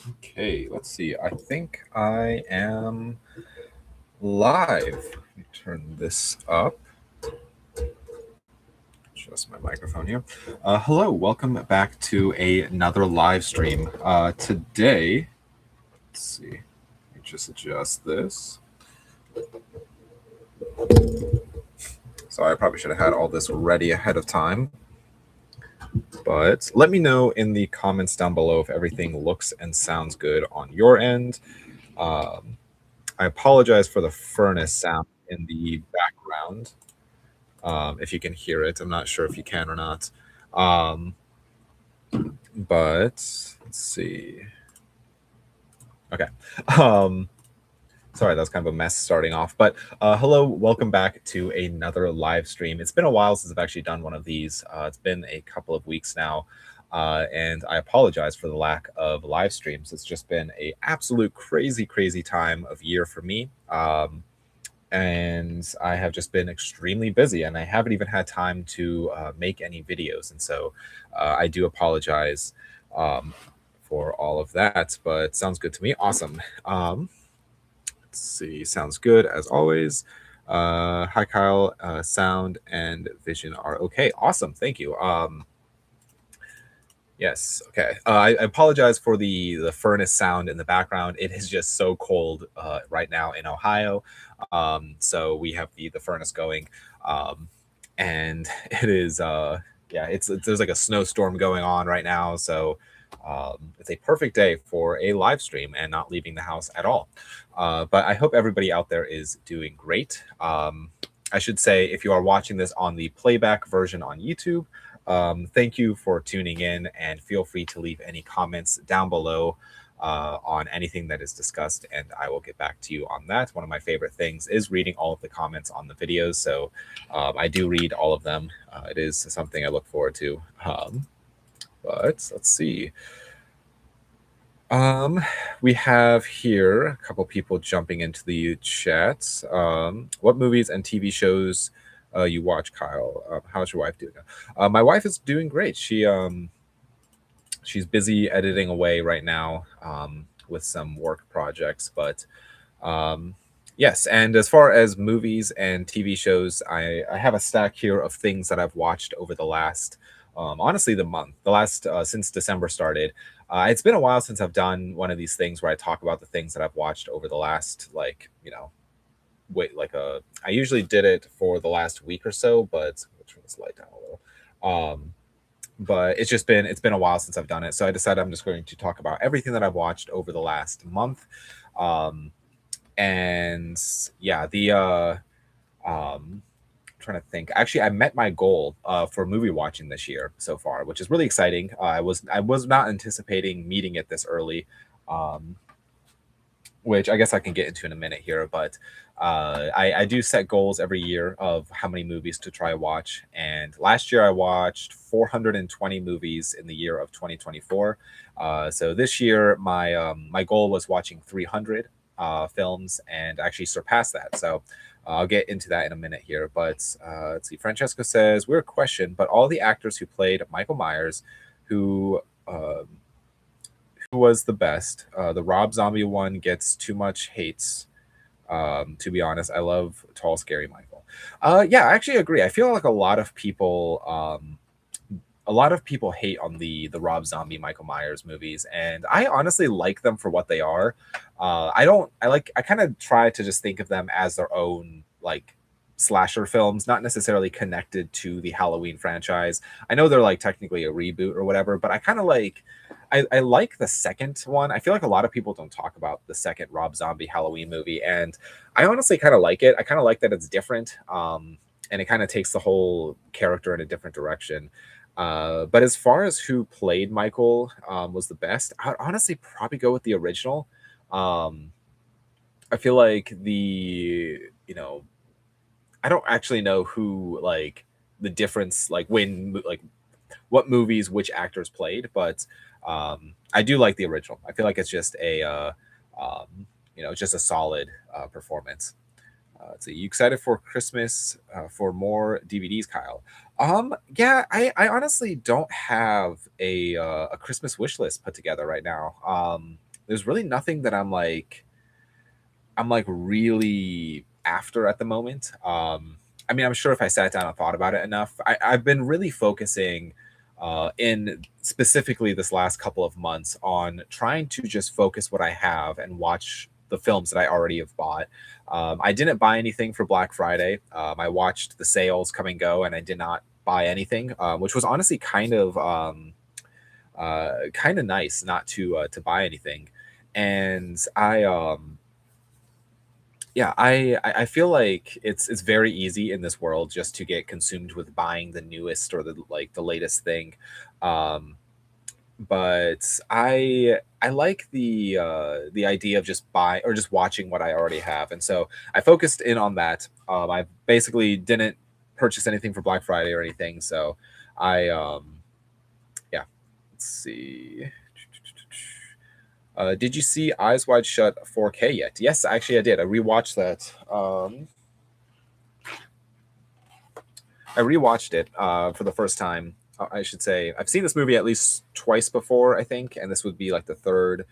Okay, let's see. I think I am live. Let me turn this up. Adjust my microphone here. Hello, welcome back to another live stream. Today, let's see. Let me just adjust this. Sorry, I probably should have had all this ready ahead of time. But let me know in the comments down below if everything looks and sounds good on your end. I apologize for the furnace sound in the background. If you can hear it, I'm not sure if you can or not. But let's see. Okay. Sorry, that was kind of a mess starting off. But hello, welcome back to another live stream. It's been a while since I've actually done one of these. It's been a couple of weeks now. And I apologize for the lack of live streams. It's just been a absolute crazy time of year for me. And I have just been extremely busy, and I haven't even had time to make any videos. And so I do apologize for all of that, but sounds good to me. Awesome. Let's see. Sounds good as always. Hi, Kyle. Sound and vision are okay. Awesome. Thank you. Yes. Okay. I apologize for the furnace sound in the background. It is just so cold right now in Ohio. So we have the furnace going, and it is yeah. It's there's like a snowstorm going on right now. So it's a perfect day for a live stream and not leaving the house at all. But I hope everybody out there is doing great. I should say, if you are watching this on the playback version on YouTube, thank you for tuning in, and feel free to leave any comments down below on anything that is discussed, and I will get back to you on that. One of my favorite things is reading all of the comments on the videos, so I do read all of them. It is something I look forward to. But let's see. We have here a couple people jumping into the chat. What movies and TV shows you watch, Kyle? How's your wife doing? My wife is doing great. She's busy editing away right now with some work projects, but yes. And as far as movies and TV shows, I have a stack here of things that I've watched over the last, honestly, the last since December started. It's been a while since I've done one of these things where I talk about the things that I've watched over the last, like, I usually did it for the last week or so, but I'll turn this light down a little. But it's been a while since I've done it, so I decided I'm just going to talk about everything that I've watched over the last month. And yeah, trying to think. Actually, I met my goal for movie watching this year so far, which is really exciting. I was not anticipating meeting it this early, which I guess I can get into in a minute here. But I do set goals every year of how many movies to try watch. And last year I watched 420 movies in the year of 2024. So this year my goal was watching 300 films, and actually surpassed that. So I'll get into that in a minute here. But let's see. Francesco says, weird question, but all the actors who played Michael Myers, who was the best? The Rob Zombie one gets too much hates. To be honest, I love Tall, Scary Michael. Yeah, I actually agree. I feel like a lot of people hate on the Rob Zombie Michael Myers movies, and I honestly like them for what they are. I kind of try to just think of them as their own, like, slasher films, not necessarily connected to the Halloween franchise. I know they're like technically a reboot or whatever, but I kind of like I like the second one. I feel like a lot of people don't talk about the second Rob Zombie Halloween movie, and I honestly kind of like it. I kind of like that it's different, and it kind of takes the whole character in a different direction. But as far as who played Michael was the best, I'd honestly probably go with the original. Um, I feel like I don't actually know who, like, the difference, like, what movies which actors played, but I do like the original. I feel like it's just just a solid performance. So you excited for Christmas for more DVDs, Kyle? Yeah, I honestly don't have a Christmas wish list put together right now. there's really nothing that I'm like really after at the moment. I mean, I'm sure if I sat down and thought about it enough, I've been really focusing in specifically this last couple of months on trying to just focus what I have and watch the films that I already have bought. I didn't buy anything for Black Friday. I watched the sales come and go, and I did not buy anything, which was honestly kind of nice not to buy anything. And I feel like it's very easy in this world just to get consumed with buying the newest or the latest thing. Um, but I like the idea of just buy or just watching what I already have, and so I focused in on that. I basically didn't purchase anything for Black Friday or anything, so I yeah. Let's see. Did you see Eyes Wide Shut 4K yet? Yes, actually, I did. I rewatched that. I rewatched it for the first time. I should say I've seen this movie at least twice before, I think, and this would be like the third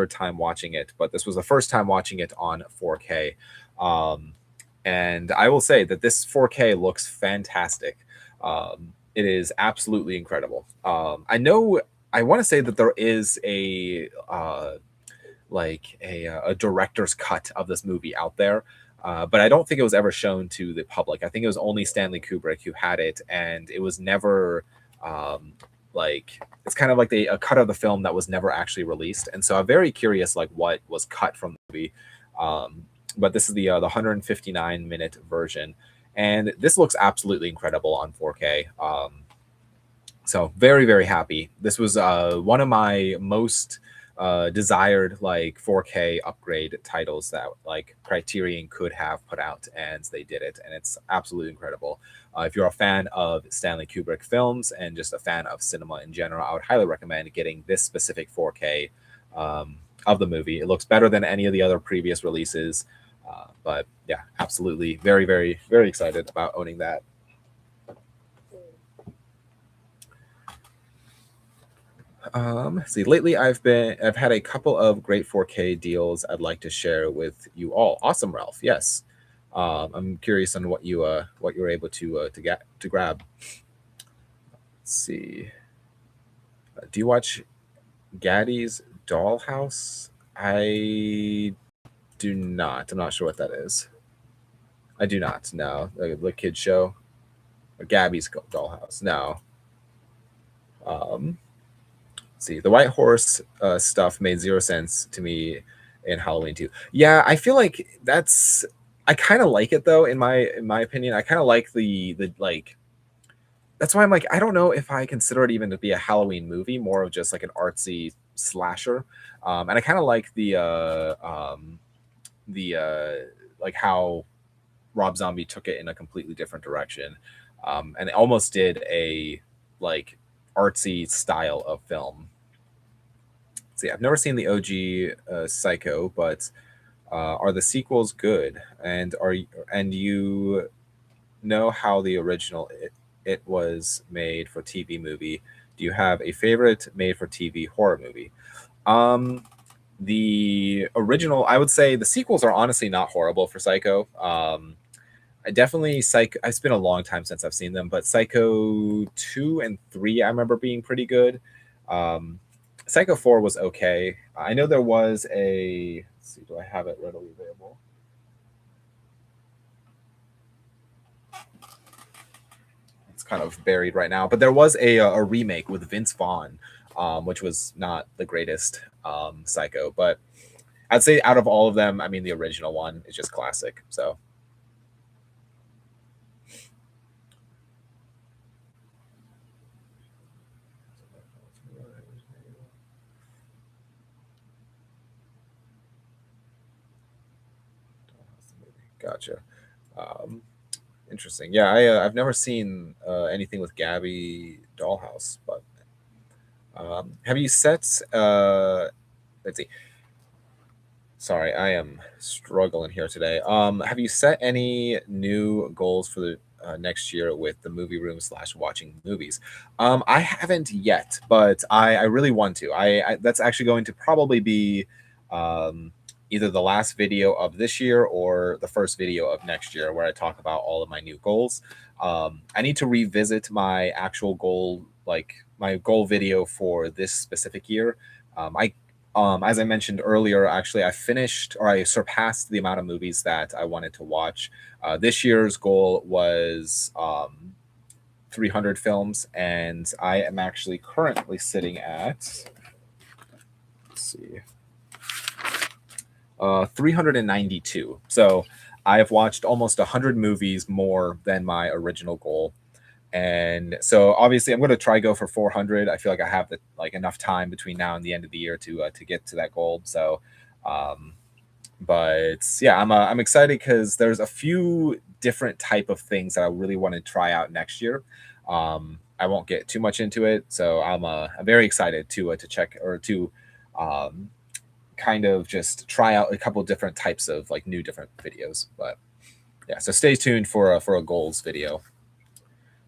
time watching it. But this was the first time watching it on 4K, um, and I will say that this 4K looks fantastic. It is absolutely incredible. I know. I want to say that there is a director's cut of this movie out there. But I don't think it was ever shown to the public. I think it was only Stanley Kubrick who had it, and it was never it's kind of like a cut of the film that was never actually released. And so I'm very curious, like what was cut from the movie. But this is the 159-minute version, and this looks absolutely incredible on 4K. So very very happy. This was one of my most desired like 4K upgrade titles that like Criterion could have put out, and they did it, and it's absolutely incredible. If you're a fan of Stanley Kubrick films and just a fan of cinema in general, I would highly recommend getting this specific 4K of the movie. It looks better than any of the other previous releases, but yeah, absolutely, very very very excited about owning that. See, lately I've had a couple of great 4K deals I'd like to share with you all. Awesome, Ralph. Yes, I'm curious on what you were able to get to grab. Let's see. Do you watch Gaddy's Dollhouse? I do not. I'm not sure what that is. I do not. No, the kid show or Gabby's Dollhouse. No. Um, see, the White Horse stuff made zero sense to me in Halloween 2. Yeah, I feel like that's I kind of like it though in my opinion. I kind of like the like that's why I'm like I don't know if I consider it even to be a Halloween movie, more of just like an artsy slasher. And I kind of like the like how Rob Zombie took it in a completely different direction. And it almost did a like artsy style of film. See, I've never seen the OG Psycho, but are the sequels good? And you know how the original it was made for TV movie? Do you have a favorite made for TV horror movie? Um, the original, I would say the sequels are honestly not horrible for Psycho. I definitely Psycho. It's been a long time since I've seen them, but Psycho 2 and 3 I remember being pretty good. Um, Psycho 4 was okay. I know there was a. Let's see, do I have it readily available? It's kind of buried right now, but there was a remake with Vince Vaughn, which was not the greatest Psycho, but I'd say out of all of them, I mean the original one is just classic. So gotcha. Um, Interesting. Yeah, I've never seen anything with Gabby Dollhouse, but have you set? Let's see. Sorry, I am struggling here today. Have you set any new goals for the next year with the movie room slash watching movies. I haven't yet, but I really want to. That's actually going to probably be um, either the last video of this year or the first video of next year, where I talk about all of my new goals. I need to revisit my actual goal, like my goal video for this specific year. I as I mentioned earlier, actually, I finished or I surpassed the amount of movies that I wanted to watch. This year's goal was 300 films, and I am actually currently sitting at, let's see, 392. So I have watched almost 100 movies more than my original goal. And so obviously I'm going to try go for 400. I feel like I have enough time between now and the end of the year to get to that goal. So um, but yeah, I'm excited because there's a few different type of things that I really want to try out next year. I won't get too much into it, so I'm very excited to check or to um, kind of just try out a couple different types of like new different videos. But yeah, so stay tuned for a goals video.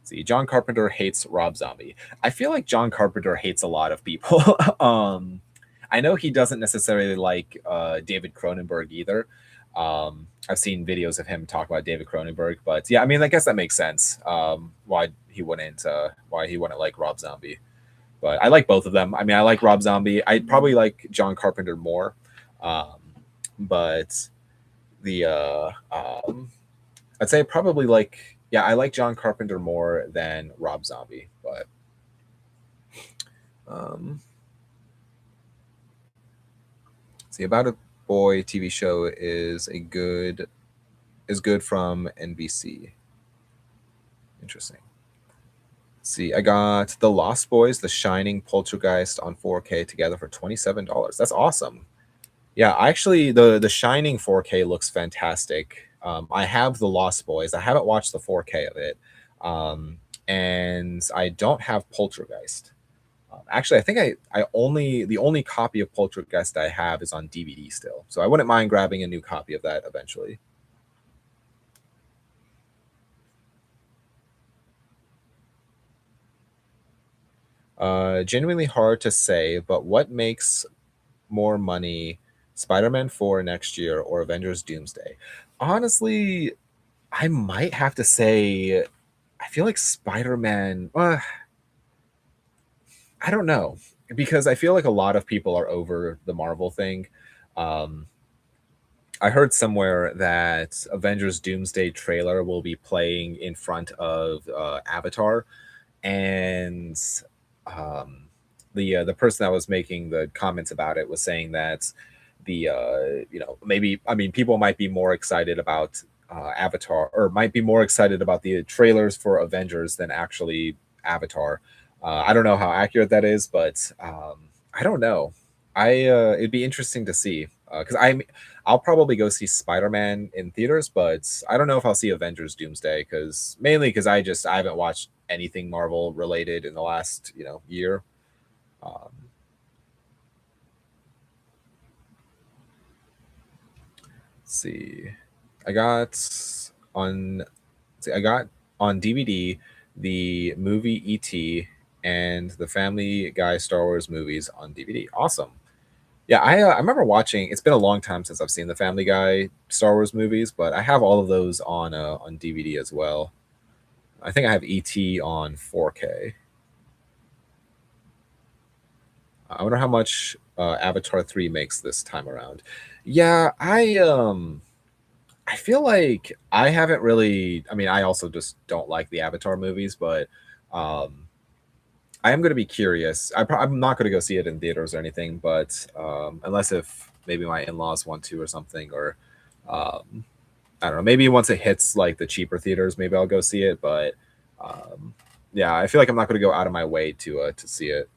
See, John Carpenter hates Rob Zombie. I feel like John Carpenter hates a lot of people. I know he doesn't necessarily like David Cronenberg either. I've seen videos of him talk about David Cronenberg, but yeah, I mean, I guess that makes sense. Why he wouldn't like Rob Zombie. But I like both of them. I mean, I like Rob Zombie. I probably like John Carpenter more, um, but the I'd say probably like, yeah, I like John Carpenter more than Rob Zombie. But um, see, About a Boy TV show is good from NBC. Interesting. See, I got The Lost Boys, The Shining, Poltergeist on 4K together for $27. That's awesome. Yeah, actually, the Shining 4K looks fantastic. I have The Lost Boys. I haven't watched the 4K of it, and I don't have Poltergeist. Actually, I think the only copy of Poltergeist I have is on DVD still, so I wouldn't mind grabbing a new copy of that eventually. Genuinely hard to say, but what makes more money, Spider-Man 4 next year or Avengers Doomsday? Honestly, I might have to say, I feel like Spider-Man. I don't know, because I feel like a lot of people are over the Marvel thing. Um, I heard somewhere that Avengers Doomsday trailer will be playing in front of Avatar, and um, the person that was making the comments about it was saying that maybe, I mean, people might be more excited about Avatar, or might be more excited about the trailers for Avengers than actually Avatar. I don't know how accurate that is, but I don't know. It'd be interesting to see, because I'll probably go see Spider-Man in theaters, but I don't know if I'll see Avengers Doomsday, because mainly because I haven't watched anything Marvel related in the last year. Um, let's see, I got on I got on DVD the movie E.T. and the Family Guy Star Wars movies on DVD. Awesome. Yeah, I remember watching. It's been a long time since I've seen the Family Guy Star Wars movies, but I have all of those on DVD as well. I think I have ET on 4K. I wonder how much Avatar 3 makes this time around. Yeah, I feel like I haven't really. I mean, I also just don't like the Avatar movies, but um, I am going to be curious. I'm not going to go see it in theaters or anything, but unless if maybe my in-laws want to or something, or um, I don't know. Maybe once it hits like the cheaper theaters, maybe I'll go see it. But um, yeah, I feel like I'm not going to go out of my way to see it.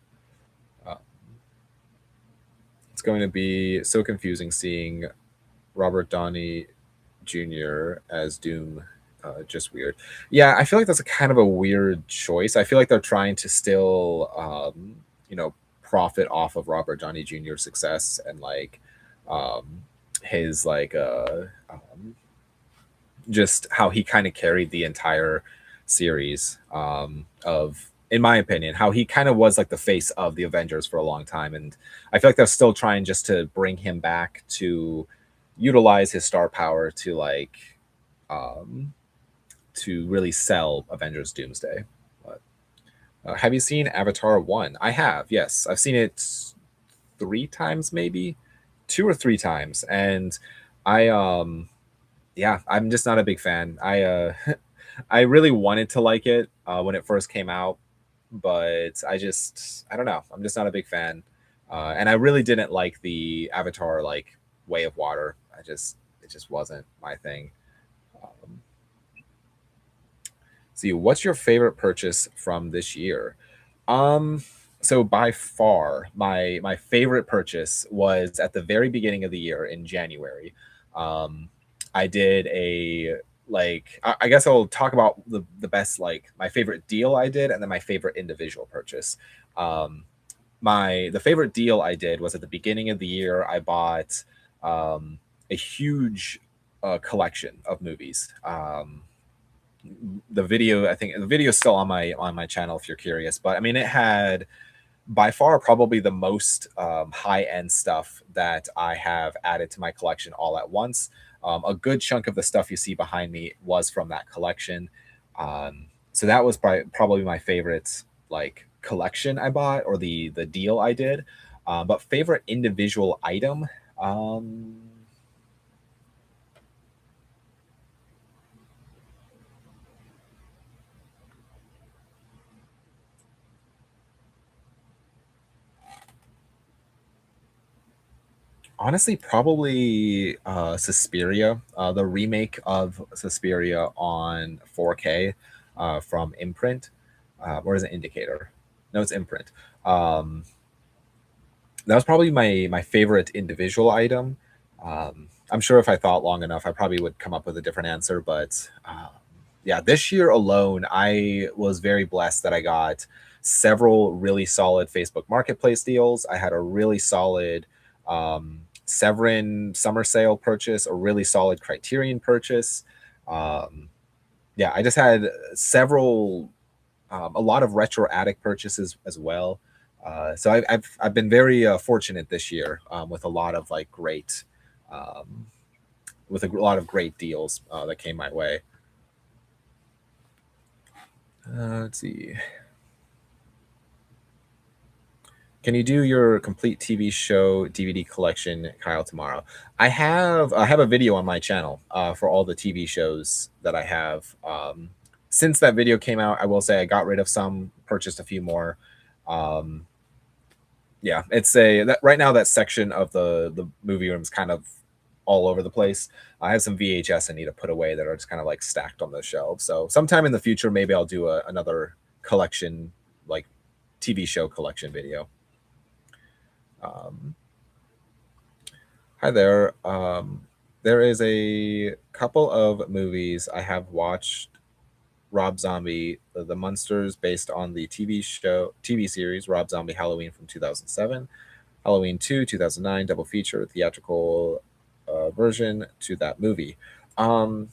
Uh, it's going to be so confusing seeing Robert Downey Jr. as Doom. Just weird. Yeah, I feel like that's a kind of a weird choice. I feel like they're trying to still, profit off of Robert Downey Jr.'s success and like his like just how he kind of carried the entire series, of, in my opinion, how he kind of was like the face of the Avengers for a long time. And I feel like they're still trying just to bring him back to utilize his star power to like, um, to really sell Avengers Doomsday. But, have you seen Avatar 1? I have, yes. I've seen it three times, maybe two or three times. And I, yeah, I'm just not a big fan. I really wanted to like it when it first came out, but I don't know. I'm just not a big fan. And I really didn't like the Avatar like Way of Water. It just wasn't my thing. Um, See, what's your favorite purchase from this year? Um, so by far, my favorite purchase was at the very beginning of the year in January. Um, I did a like I guess I'll talk about the best, like my favorite deal I did, and then my favorite individual purchase. Um, my the favorite deal I did was at the beginning of the year. I bought a huge collection of movies. The video, I think the video is still on my channel if you're curious, but I mean it had by far probably the most high end stuff that I have added to my collection all at once. A good chunk of the stuff you see behind me was from that collection. So that was probably my favorite like collection I bought, or the deal I did. But favorite individual item, um, honestly, probably Suspiria, the remake of Suspiria on 4K from Imprint, or is it Indicator? No, it's Imprint. Um, that was probably my favorite individual item. I'm sure if I thought long enough, I probably would come up with a different answer. But yeah, this year alone, I was very blessed that I got several really solid Facebook Marketplace deals. I had a really solid Severin summer sale purchase, a really solid Criterion purchase. Um, yeah, I just had several, a lot of retro attic purchases as well. So I've been very fortunate this year, with a lot of like great, um, with a lot of great deals that came my way. Let's see. Can you do your complete TV show DVD collection, Kyle, tomorrow? I have a video on my channel for all the TV shows that I have. Since that video came out, I will say I got rid of some, purchased a few more. Um, yeah, it's a that right now that section of the movie room is kind of all over the place. I have some VHS I need to put away that are just kind of like stacked on the shelves. So sometime in the future, maybe I'll do another collection, like TV show collection video. Um, Hi there. There is a couple of movies I have watched. Rob Zombie, The Munsters, based on the TV series Rob Zombie Halloween from 2007. Halloween 2, 2009, double feature, theatrical version to that movie. Um,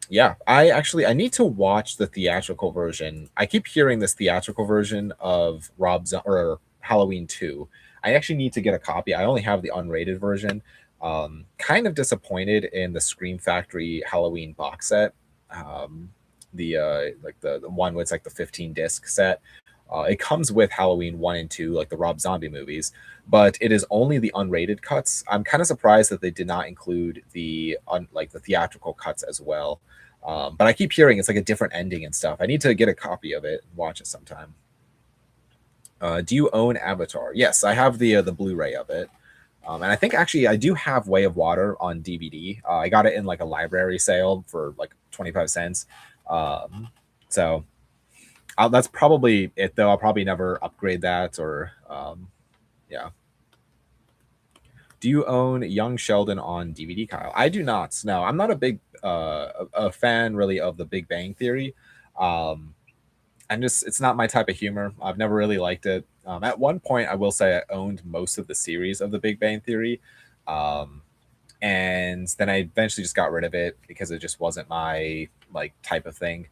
yeah, I need to watch the theatrical version. I keep hearing this theatrical version of or Halloween 2. I actually need to get a copy. I only have the unrated version. Kind of disappointed in the Scream Factory Halloween box set. The like the one with like the 15 disc set. It comes with Halloween 1 and 2, like the Rob Zombie movies, but it is only the unrated cuts. I'm kind of surprised that they did not include like the theatrical cuts as well. But I keep hearing it's like a different ending and stuff. I need to get a copy of it and watch it sometime. Do you own Avatar? Yes, I have the Blu-ray of it. And I think actually I do have Way of Water on DVD. I got it in like a library sale for like 25 cents. Um, so that's probably it, though. I'll probably never upgrade that, or yeah. Do you own Young Sheldon on DVD, Kyle? I do not. No, I'm not a big a fan really of The Big Bang Theory. Um, I'm just it's not my type of humor. I've never really liked it. At one point, I will say I owned most of the series of The Big Bang Theory. Um, and then I eventually just got rid of it because it just wasn't my like type of thing.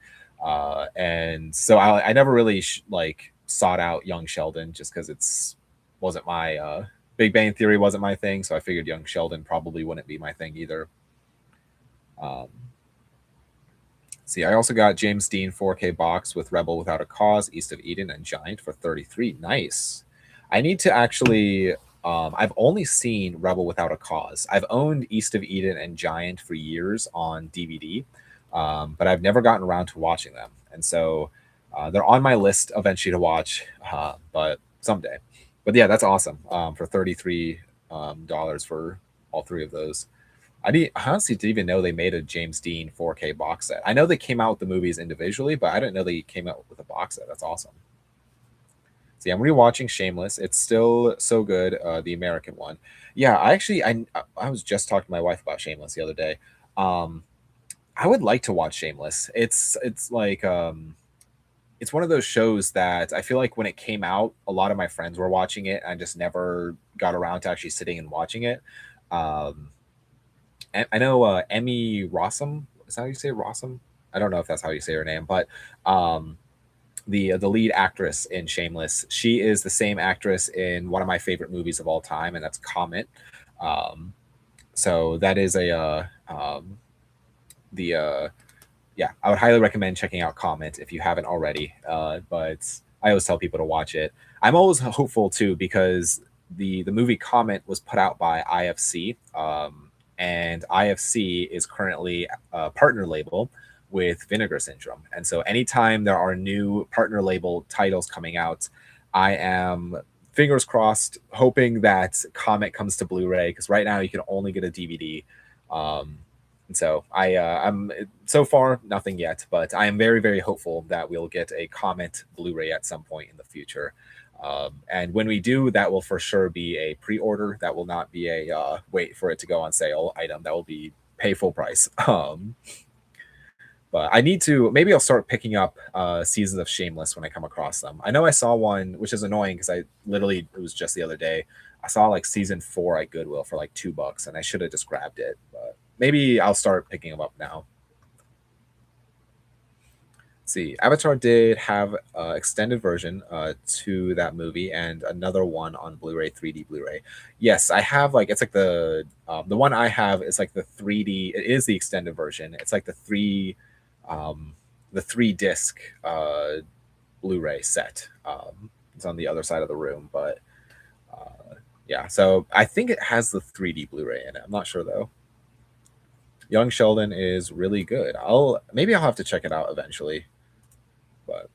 And so I never really like sought out Young Sheldon just because it's wasn't my Big Bang Theory wasn't my thing, so I figured Young Sheldon probably wouldn't be my thing either. Um, See, I also got James Dean 4K box with Rebel Without a Cause, East of Eden, and Giant for 33. Nice. I need to actually. I've only seen Rebel Without a Cause. I've owned East of Eden and Giant for years on DVD, but I've never gotten around to watching them. And so they're on my list eventually to watch, but someday. But yeah, that's awesome for $33 for all three of those. I honestly didn't even know they made a James Dean 4K box set. I know they came out with the movies individually, but I didn't know they came out with a box set. That's awesome. See, I'm rewatching Shameless. It's still so good, the American one. Yeah, I was just talking to my wife about Shameless the other day. Um, I would like to watch Shameless. It's like it's one of those shows that I feel like when it came out, a lot of my friends were watching it. I just never got around to actually sitting and watching it. Um, I know Emmy Rossum. Is that how you say Rossum? I don't know if that's how you say her name, but um, the lead actress in Shameless, she is the same actress in one of my favorite movies of all time, and that's Comet. Um, so that is a the yeah, I would highly recommend checking out Comet if you haven't already. But I always tell people to watch it. I'm always hopeful too because the movie Comet was put out by IFC, and IFC is currently a partner label with Vinegar Syndrome. And so anytime there are new partner label titles coming out, I am fingers crossed hoping that Comet comes to Blu-ray because right now you can only get a DVD. And so I'm so far nothing yet, but I am very very hopeful that we'll get a Comet Blu-ray at some point in the future. And when we do, that will for sure be a pre-order. That will not be a wait for it to go on sale item. That will be pay full price. But I need to maybe I'll start picking up seasons of Shameless when I come across them. I know I saw one, which is annoying because I literally it was just the other day. I saw like season 4 at Goodwill for like $2, and I should have just grabbed it. But maybe I'll start picking them up now. See, Avatar did have extended version to that movie and another one on Blu-ray, 3D Blu-ray. Yes, I have like it's like the one I have is like the 3D. It is the extended version. It's like the three disc Blu-ray set. It's on the other side of the room, but yeah. So I think it has the 3D Blu-ray in it. I'm not sure though. Young Sheldon is really good. I'll have to check it out eventually. But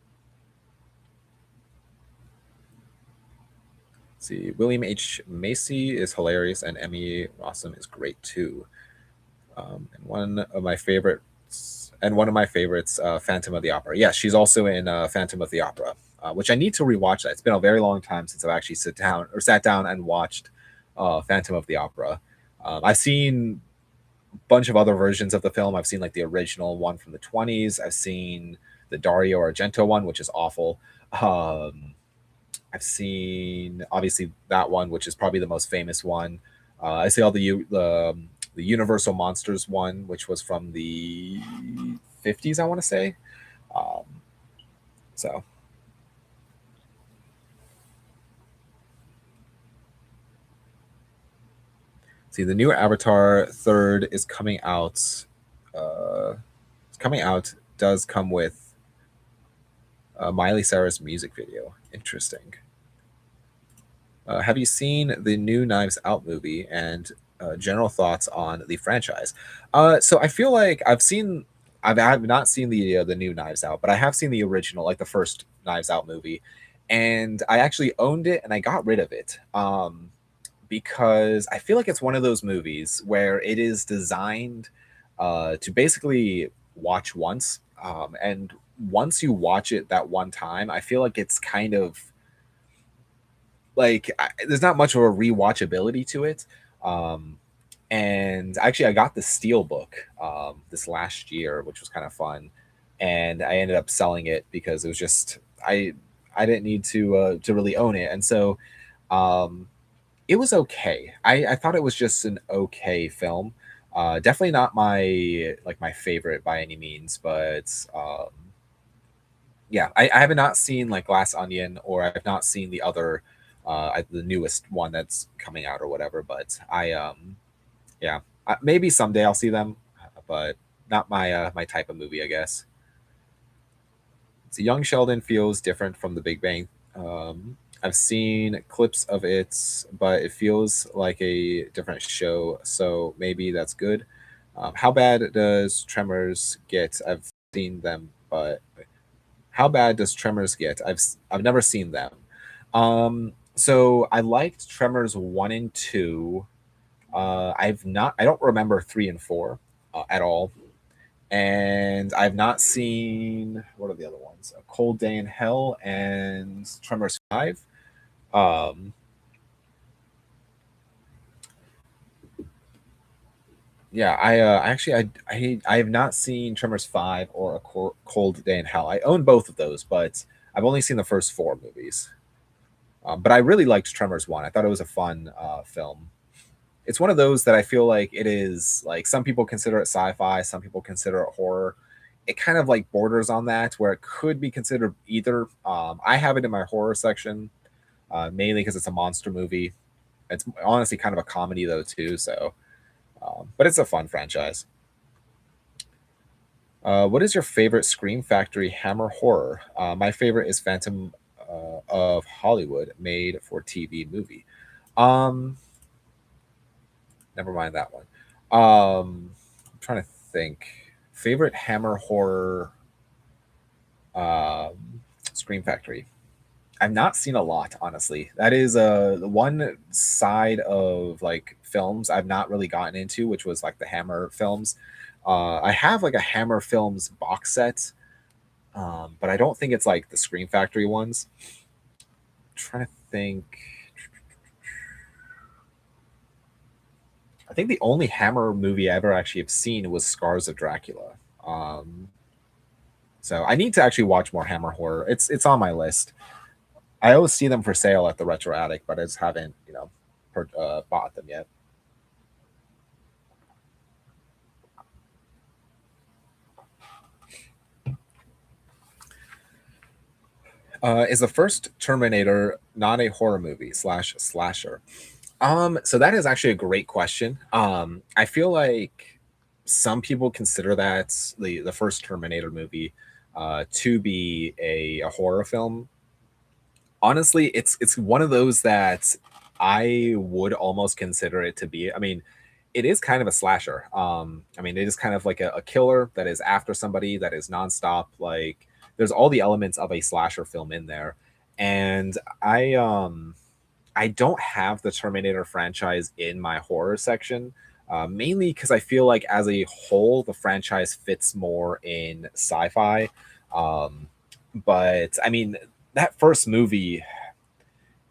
see, William H. Macy is hilarious, and Emmy Rossum is great too. And one of my favorites, Phantom of the Opera. Yeah, she's also in Phantom of the Opera, which I need to rewatch. That it's been a very long time since I've actually sat down and watched Phantom of the Opera. I've seen a bunch of other versions of the film. I've seen like the original one from the 20s. I've seen the Dario Argento one, which is awful. I've seen obviously that one, which is probably the most famous one. I see all the Universal Monsters one, which was from the 50s, I want to say. Um, so see, the new Avatar third is coming out. It's coming out. Does come with Miley Cyrus music video. Interesting. Have you seen the new Knives Out movie and general thoughts on the franchise? So I feel like I have not seen the new Knives Out, but I have seen the original, like the first Knives Out movie, and I actually owned it and I got rid of it because I feel like it's one of those movies where it is designed to basically watch once, and once you watch it that one time, I feel like it's kind of like there's not much of a rewatchability to it. Um, and actually, I got the Steel book this last year, which was kind of fun, and I ended up selling it because it was just I didn't need to really own it, and so um, It was okay. I thought it was just an okay film. Definitely not my like my favorite by any means, but yeah, I have not seen like Glass Onion, or I've not seen the other, the newest one that's coming out or whatever. But yeah, maybe someday I'll see them, but not my my type of movie, I guess. So Young Sheldon feels different from The Big Bang. I've seen clips of it, but it feels like a different show. So maybe that's good. How bad does Tremors get? I've seen them, but how bad does Tremors get? I've never seen them. So I liked Tremors 1 and 2. I don't remember 3 and 4 at all, and I've not seen, what are the other ones? A Cold Day in Hell and Tremors 5. Um, yeah, I have not seen Tremors 5 or A Cold Day in Hell. I own both of those, but I've only seen the first 4 movies. But I really liked Tremors 1. I thought it was a fun film. It's one of those that I feel like it is like, some people consider it sci-fi, some people consider it horror. It kind of like borders on that, where it could be considered either. I have it in my horror section, mainly because it's a monster movie. It's honestly kind of a comedy though too. So, but it's a fun franchise. What is your favorite Scream Factory Hammer horror? My favorite is Phantom of Hollywood, made for TV movie. Um, Never mind that one. I'm trying to think. Favorite Hammer horror, Scream Factory. I've not seen a lot, honestly. That is the one side of like films I've not really gotten into, which was like the Hammer films. I have like a Hammer films box set, but I don't think it's like the Scream Factory ones. I'm trying to think. I think the only Hammer movie I ever actually have seen was Scars of Dracula. So I need to actually watch more Hammer horror. It's on my list. I always see them for sale at the Retro Attic, but I just haven't, bought them yet. Is the first Terminator not a horror movie slash slasher? So that is actually a great question. I feel like some people consider that the first Terminator movie to be a horror film. Honestly, it's one of those that I would almost consider it to be. I mean, it is kind of a slasher. I mean, it is kind of like a killer that is after somebody, that is nonstop. Like, there's all the elements of a slasher film in there, and I don't have the Terminator franchise in my horror section, mainly because I feel like as a whole, the franchise fits more in sci-fi. Um, but I mean, that first movie,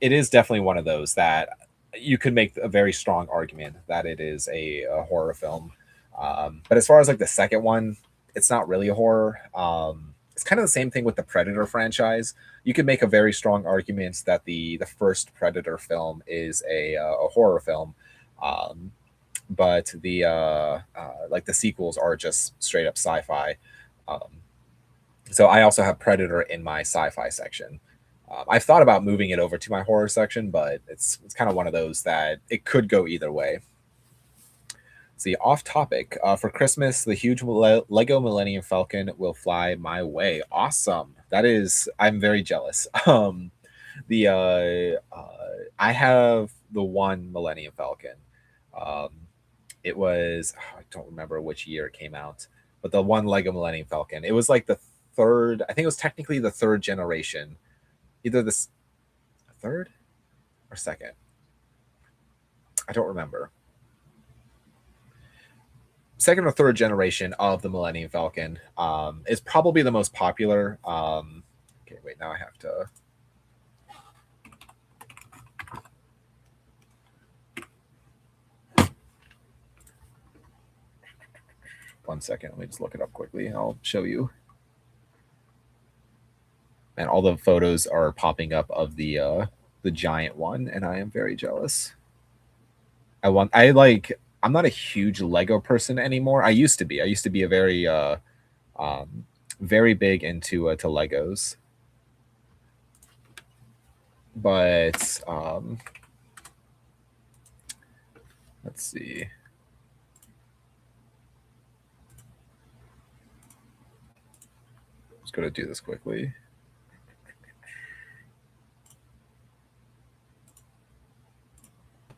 it is definitely one of those that you could make a very strong argument that it is a horror film. But as far as like the second one, it's not really a horror. It's kind of the same thing with the Predator franchise. You could make a very strong argument that the first Predator film is a horror film, um, but the like the sequels are just straight up sci-fi. Um, so I also have Predator in my sci-fi section. I've thought about moving it over to my horror section, but it's kind of one of those that it could go either way. See, off topic. For Christmas, the huge Lego Millennium Falcon will fly my way. Awesome. That is, I'm very jealous. The I have the one Millennium Falcon. Um, it was, I don't remember which year it came out, but the one Lego Millennium Falcon. It was like the third. I think it was technically the third generation, either this third or second. I don't remember. Second or third generation of the Millennium Falcon is probably the most popular. Okay, wait, now I have to. One second, let me just look it up quickly. I'll show you. And all the photos are popping up of the giant one, and I am very jealous. I like I'm not a huge Lego person anymore. I used to be. I used to be a um very big into to Legos. But let's see. Just gonna do this quickly.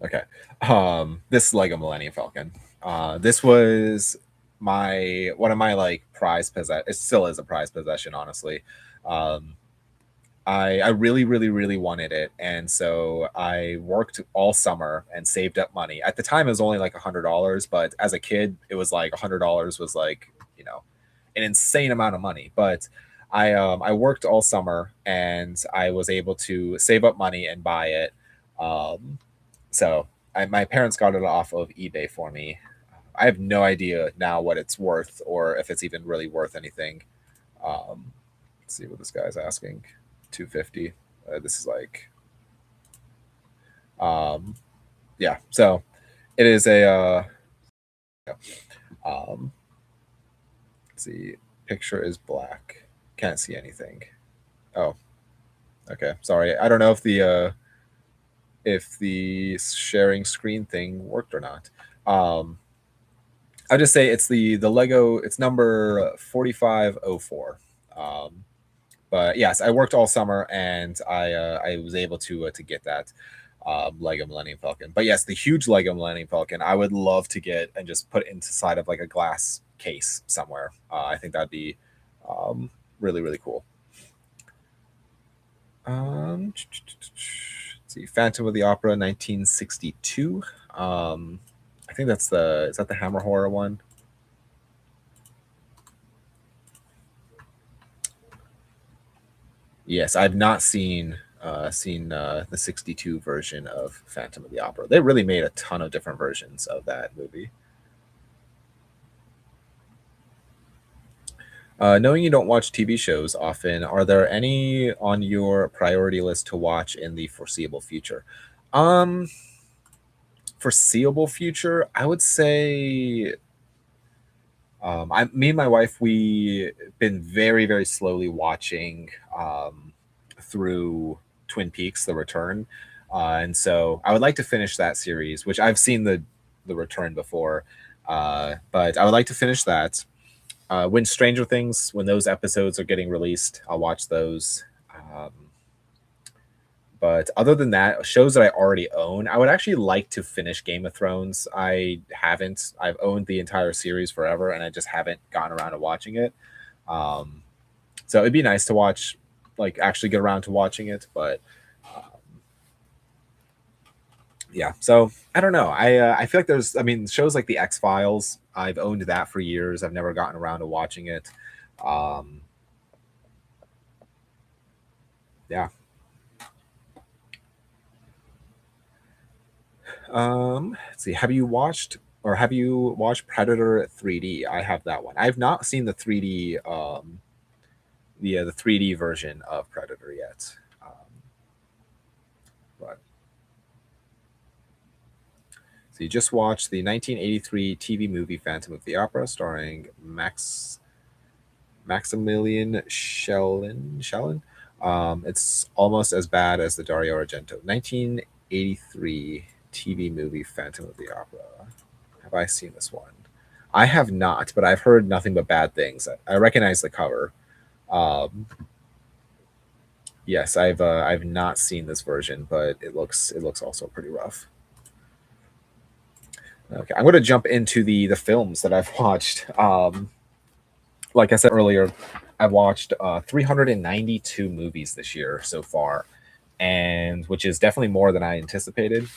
Okay. This Lego Millennium Falcon. This was my one of my like prized possession. It still is a prized possession, honestly. Um, I really, really, really wanted it, and so I worked all summer and saved up money. At the time, it was only like $100, but as a kid, it was like $100 was like an insane amount of money. But I worked all summer and I was able to save up money and buy it. Um, so my parents got it off of eBay for me. I have no idea now what it's worth or if it's even really worth anything. Let's see what this guy's asking. 250. This is like, um, yeah. So it is a. Um, let's see. Picture is black. Can't see anything. Oh, okay. Sorry. I don't know if the sharing screen thing worked or not. I'll just say it's the Lego. It's number 4504. Um, but yes, I worked all summer and I was able to get that Lego Millennium Falcon. But yes, the huge Lego Millennium Falcon, I would love to get and just put inside of like a glass case somewhere. I think that'd be um, really really cool. Let's see, Phantom of the Opera, 1962. I think that's the is that the Hammer horror one? Yes, I've not seen the 62 version of Phantom of the Opera. They really made a ton of different versions of that movie. Knowing you don't watch TV shows often, are there any on your priority list to watch in the foreseeable future? Um, Foreseeable future, I would say me and my wife, we been very, very slowly watching through Twin Peaks: The Return, and so I would like to finish that series, which I've seen the Return before, but I would like to finish that. When Stranger Things, when those episodes are getting released, I'll watch those. Um, but other than that, shows that I already own, I would actually like to finish Game of Thrones. I haven't. I've owned the entire series forever, and I just haven't gotten around to watching it. Um, so it'd be nice to watch, like actually get around to watching it. But yeah, so I don't know. I feel like there's. I mean, shows like the X Files. I've owned that for years. I've never gotten around to watching it. Um, yeah. Let's see. Have you watched Predator 3D? I have that one. I've not seen the 3D the 3D version of Predator yet. But so you just watched the 1983 TV movie Phantom of the Opera starring Maximilian Schellin. It's almost as bad as the Dario Argento 1983 TV movie Phantom of the Opera. Have I seen this one? I have not, but I've heard nothing but bad things. I recognize the cover. Um, yes, I've not seen this version, but it looks also pretty rough. Okay, I'm going to jump into the films that I've watched. Like I said earlier, I've watched 392 movies this year so far, and which is definitely more than I anticipated.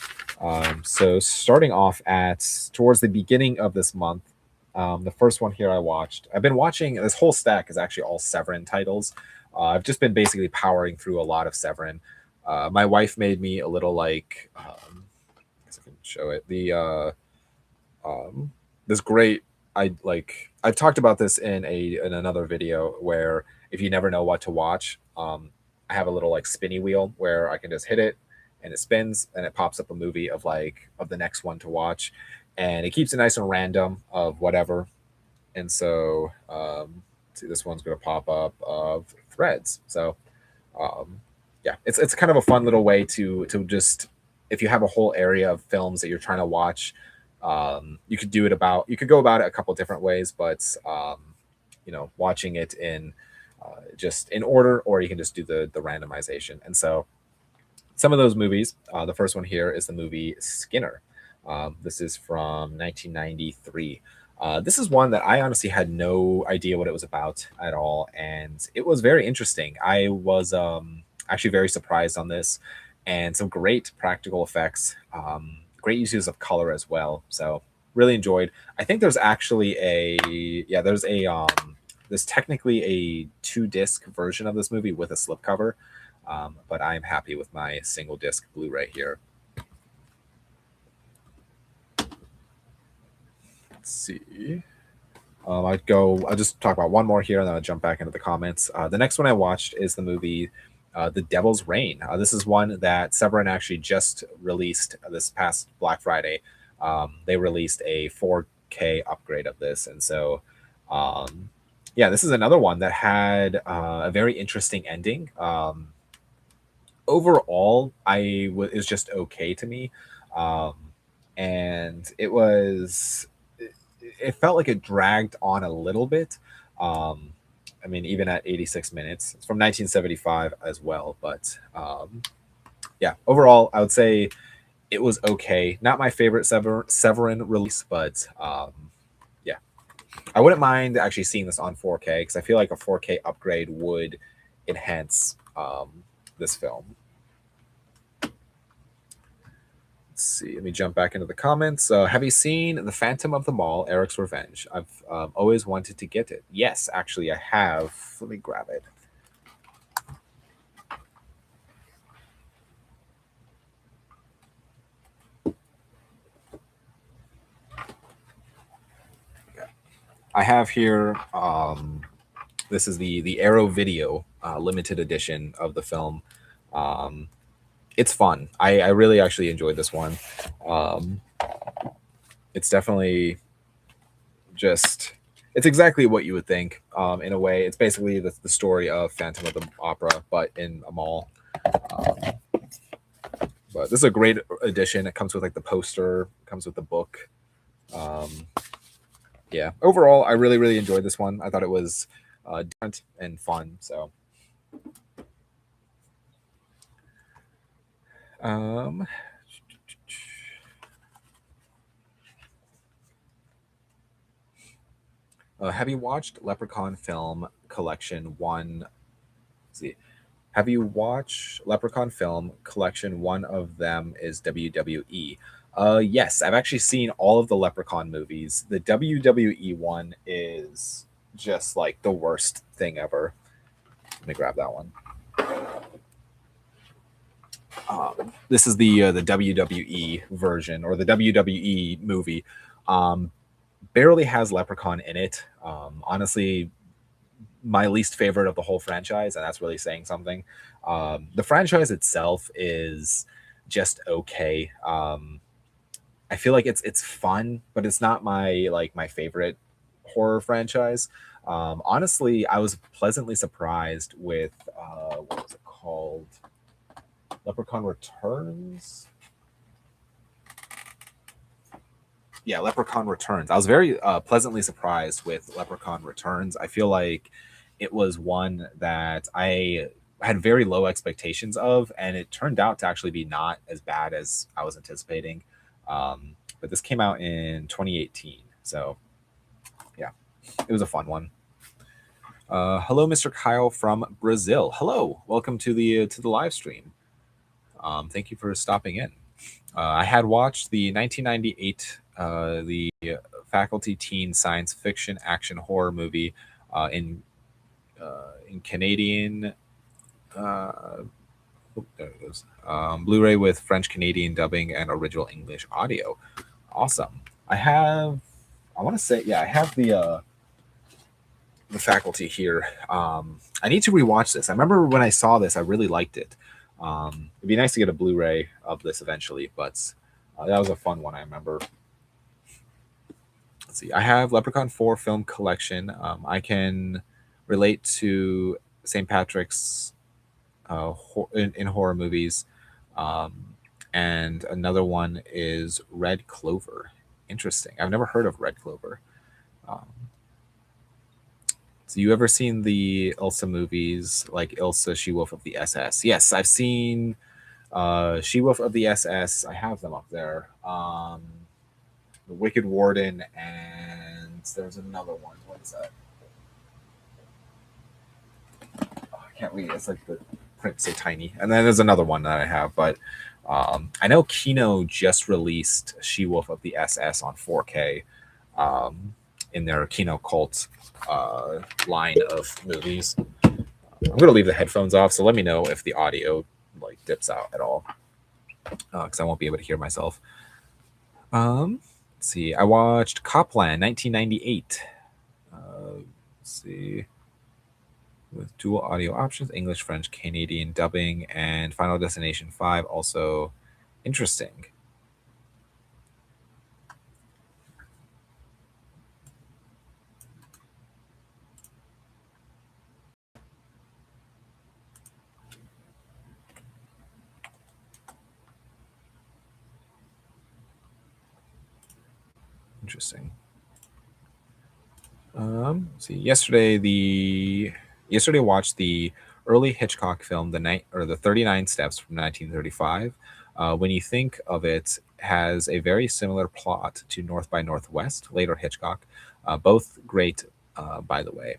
So starting off at towards the beginning of this month, the first one here I watched. I've been watching this whole stack is actually all Severin titles. I've just been basically powering through a lot of Severin. My wife made me a little like I guess I can show it um, this great I've talked about this in another video where if you never know what to watch, I have a little like spinny wheel where I can just hit it and it spins and it pops up a movie of the next one to watch, and it keeps it nice and random of whatever. And so see, this one's going to pop up of Threads. So yeah, it's kind of a fun little way to just, if you have a whole area of films that you're trying to watch, you could go about it a couple different ways, but watching it in just in order, or you can just do the randomization. And so some of those movies, the first one here is the movie Skinner. This is from 1993. This is one that I honestly had no idea what it was about at all, and it was very interesting. I was actually very surprised on this, and some great practical effects, great uses of color as well. So really enjoyed. I think there's actually there's technically a 2-disc version of this movie with a slipcover, but I'm happy with my single disc Blu-ray here. Let's see. I'll just talk about one more here, and then I'll jump back into the comments. The next one I watched is the movie The Devil's Reign. This is one that Severin actually just released this past Black Friday. They released a 4K upgrade of this, and so this is another one that had a very interesting ending. Overall, it was just okay to me, and it felt like it dragged on a little bit. I mean, even at 86 minutes, it's from 1975 as well. But overall, I would say it was okay. Not my favorite Severin release, but I wouldn't mind actually seeing this on 4K, because I feel like a 4K upgrade would enhance this film. Let's see. Let me jump back into the comments. Have you seen The Phantom of the Mall, Eric's Revenge? I've always wanted to get it. Yes, actually, I have. Let me grab it. I have here. This is the Arrow Video limited edition of the film. It's fun. I really actually enjoyed this one. It's definitely it's exactly what you would think. In a way, it's basically the story of Phantom of the Opera, but in a mall. But this is a great edition. It comes with the poster, comes with the book. Overall, I really, really enjoyed this one. I thought it was different and fun. So, have you watched Leprechaun Film Collection 1? Let's see. Have you watched Leprechaun Film Collection? One of them is WWE. Yes, I've actually seen all of the Leprechaun movies. The WWE one is just the worst thing ever. Let me grab that one. This is the WWE version, or the WWE movie. Barely has Leprechaun in it. Honestly, my least favorite of the whole franchise, and that's really saying something. The franchise itself is just okay. I feel like it's fun, but it's not my favorite horror franchise. Honestly, I was pleasantly surprised with what was it called? Leprechaun Returns. Yeah, Leprechaun Returns. I was very pleasantly surprised with Leprechaun Returns. I feel like it was one that I had very low expectations of, and it turned out to actually be not as bad as I was anticipating. But this came out in 2018, so yeah, it was a fun one. Hello, Mr. Kyle from Brazil. Hello, welcome to the live stream. Thank you for stopping in. I had watched the 1998 the faculty teen science fiction action horror movie in Canadian. There it goes. Blu-ray with French Canadian dubbing and original English audio. Awesome. I have the faculty here. I need to rewatch this. I remember when I saw this, I really liked it. It'd be nice to get a Blu-ray of this eventually, but that was a fun one. I remember. Let's see. I have Leprechaun 4 film collection. I can relate to St. Patrick's in horror movies. Um, and another one is Red Clover. Interesting. I've never heard of Red Clover. Um, so you ever seen the Ilsa movies, like Ilsa, She-Wolf of the SS? Yes, I've seen She-Wolf of the SS. I have them up there. The Wicked Warden, and there's another one. What is that? Oh, I can't read. It's like the print's so tiny. And then there's another one that I have, but I know Kino just released She-Wolf of the SS on 4K in their Kino Cult line of movies. I'm gonna leave the headphones off, so let me know if the audio like dips out at all, because I won't be able to hear myself. Let's see. I watched Copland 1998. Let's see. With dual audio options, English, French, Canadian dubbing, and Final Destination 5 also interesting. Interesting. See, yesterday watched the early Hitchcock film, the 39 Steps from 1935. When you think of it, has a very similar plot to North by Northwest, later Hitchcock. Both great, by the way.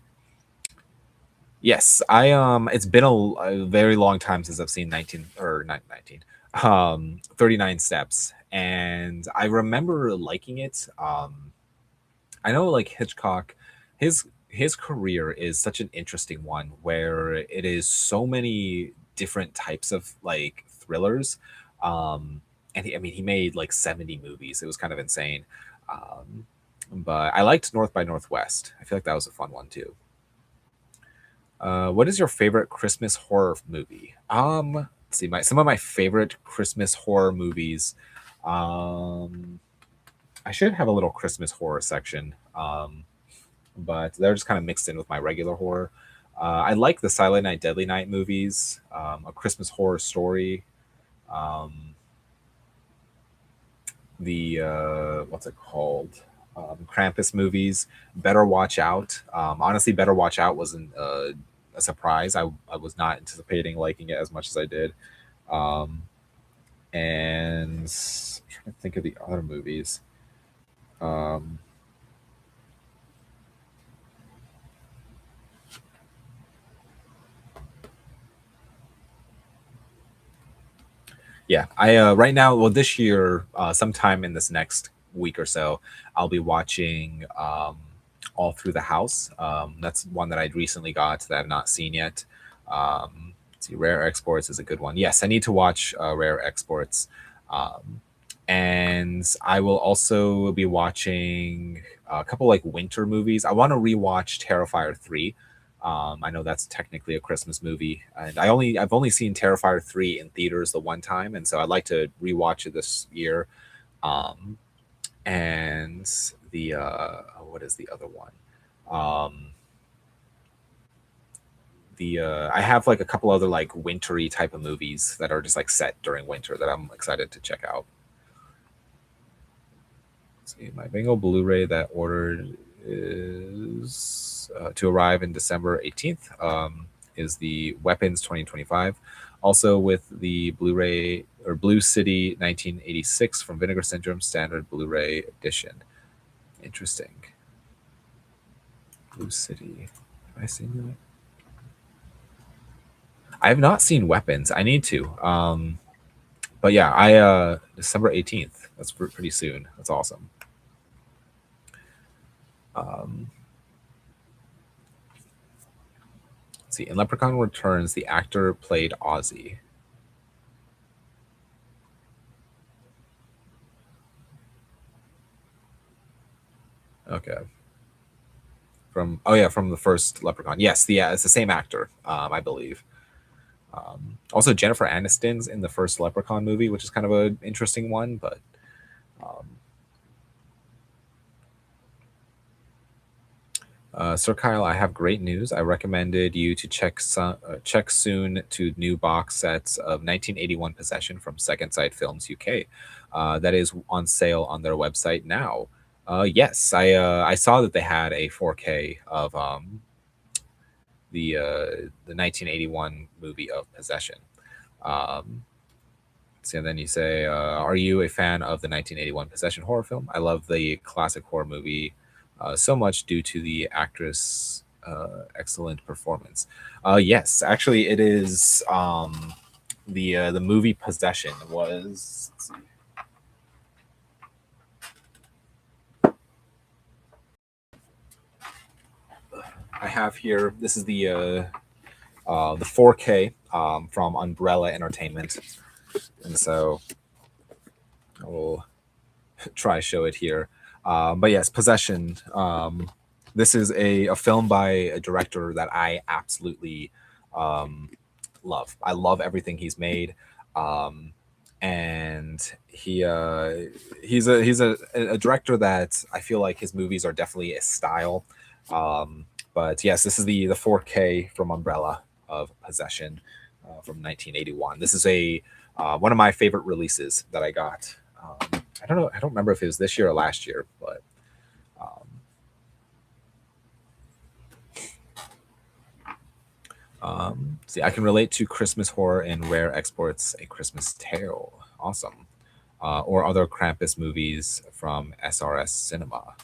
Yes, I it's been a very long time since I've seen 19 or not 19 39 Steps, and I remember liking it. I know like Hitchcock, his career is such an interesting one where it is so many different types of like thrillers. And I mean he made like 70 movies. It was kind of insane. But I liked North by Northwest. I feel like that was a fun one too. What is your favorite Christmas horror movie? Let's see, some of my favorite Christmas horror movies. Um, I should have a little Christmas horror section, but they're just kind of mixed in with my regular horror. I like the Silent Night, Deadly Night movies, A Christmas Horror Story, um, the what's it called? Krampus movies, Better Watch Out. Honestly, Better Watch Out wasn't a surprise. I was not anticipating liking it as much as I did. Um, and I'm trying to think of the other movies. Um, yeah, I right now, well, this year, sometime in this next week or so, I'll be watching All Through the House. That's one that I recently got that I've not seen yet. Let's see, Rare Exports is a good one. Yes, I need to watch Rare Exports. Um, and I will also be watching a couple like winter movies. I want to rewatch Terrifier 3. I know that's technically a Christmas movie, and I've only seen Terrifier 3 in theaters the one time, and so I'd like to rewatch it this year. Um, and the what is the other one? Um, the I have like a couple other like wintry type of movies that are just like set during winter that I'm excited to check out. See, my Bengal Blu-ray that ordered is to arrive in December 18th. Is the Weapons 2025, also with the Blu-ray or Blue City 1986 from Vinegar Syndrome Standard Blu-ray Edition. Interesting. Blue City. Have I seen that? I have not seen Weapons. I need to. But yeah, I December 18th. That's pretty soon. That's awesome. Um, let's see. In Leprechaun Returns, the actor played Ozzy. Okay. From the first Leprechaun. Yes, yeah, it's the same actor, I believe. Also, Jennifer Aniston's in the first Leprechaun movie, which is kind of an interesting one. But um, Sir Kyle, I have great news. I recommended you to check soon to new box sets of 1981 Possession from Second Sight Films UK. That is on sale on their website now. Yes, I saw that they had a 4K of the 1981 movie of Possession. Um, so then you say, are you a fan of the 1981 Possession horror film? I love the classic horror movie so much due to the actress' excellent performance. Yes, actually, it is. The movie Possession was. Let's see. I have here. This is the 4K from Umbrella Entertainment, and so I will try to show it here. But yes, Possession. This is a film by a director that I absolutely um, love. I love everything he's made, and he's a director that I feel like his movies are definitely a style. Um, but yes, this is the 4K from Umbrella of Possession from 1981. This is a one of my favorite releases that I got. I don't know. I don't remember if it was this year or last year, but see, I can relate to Christmas horror in Rare Exports A Christmas Tale. Awesome. Or other Krampus movies from SRS Cinema.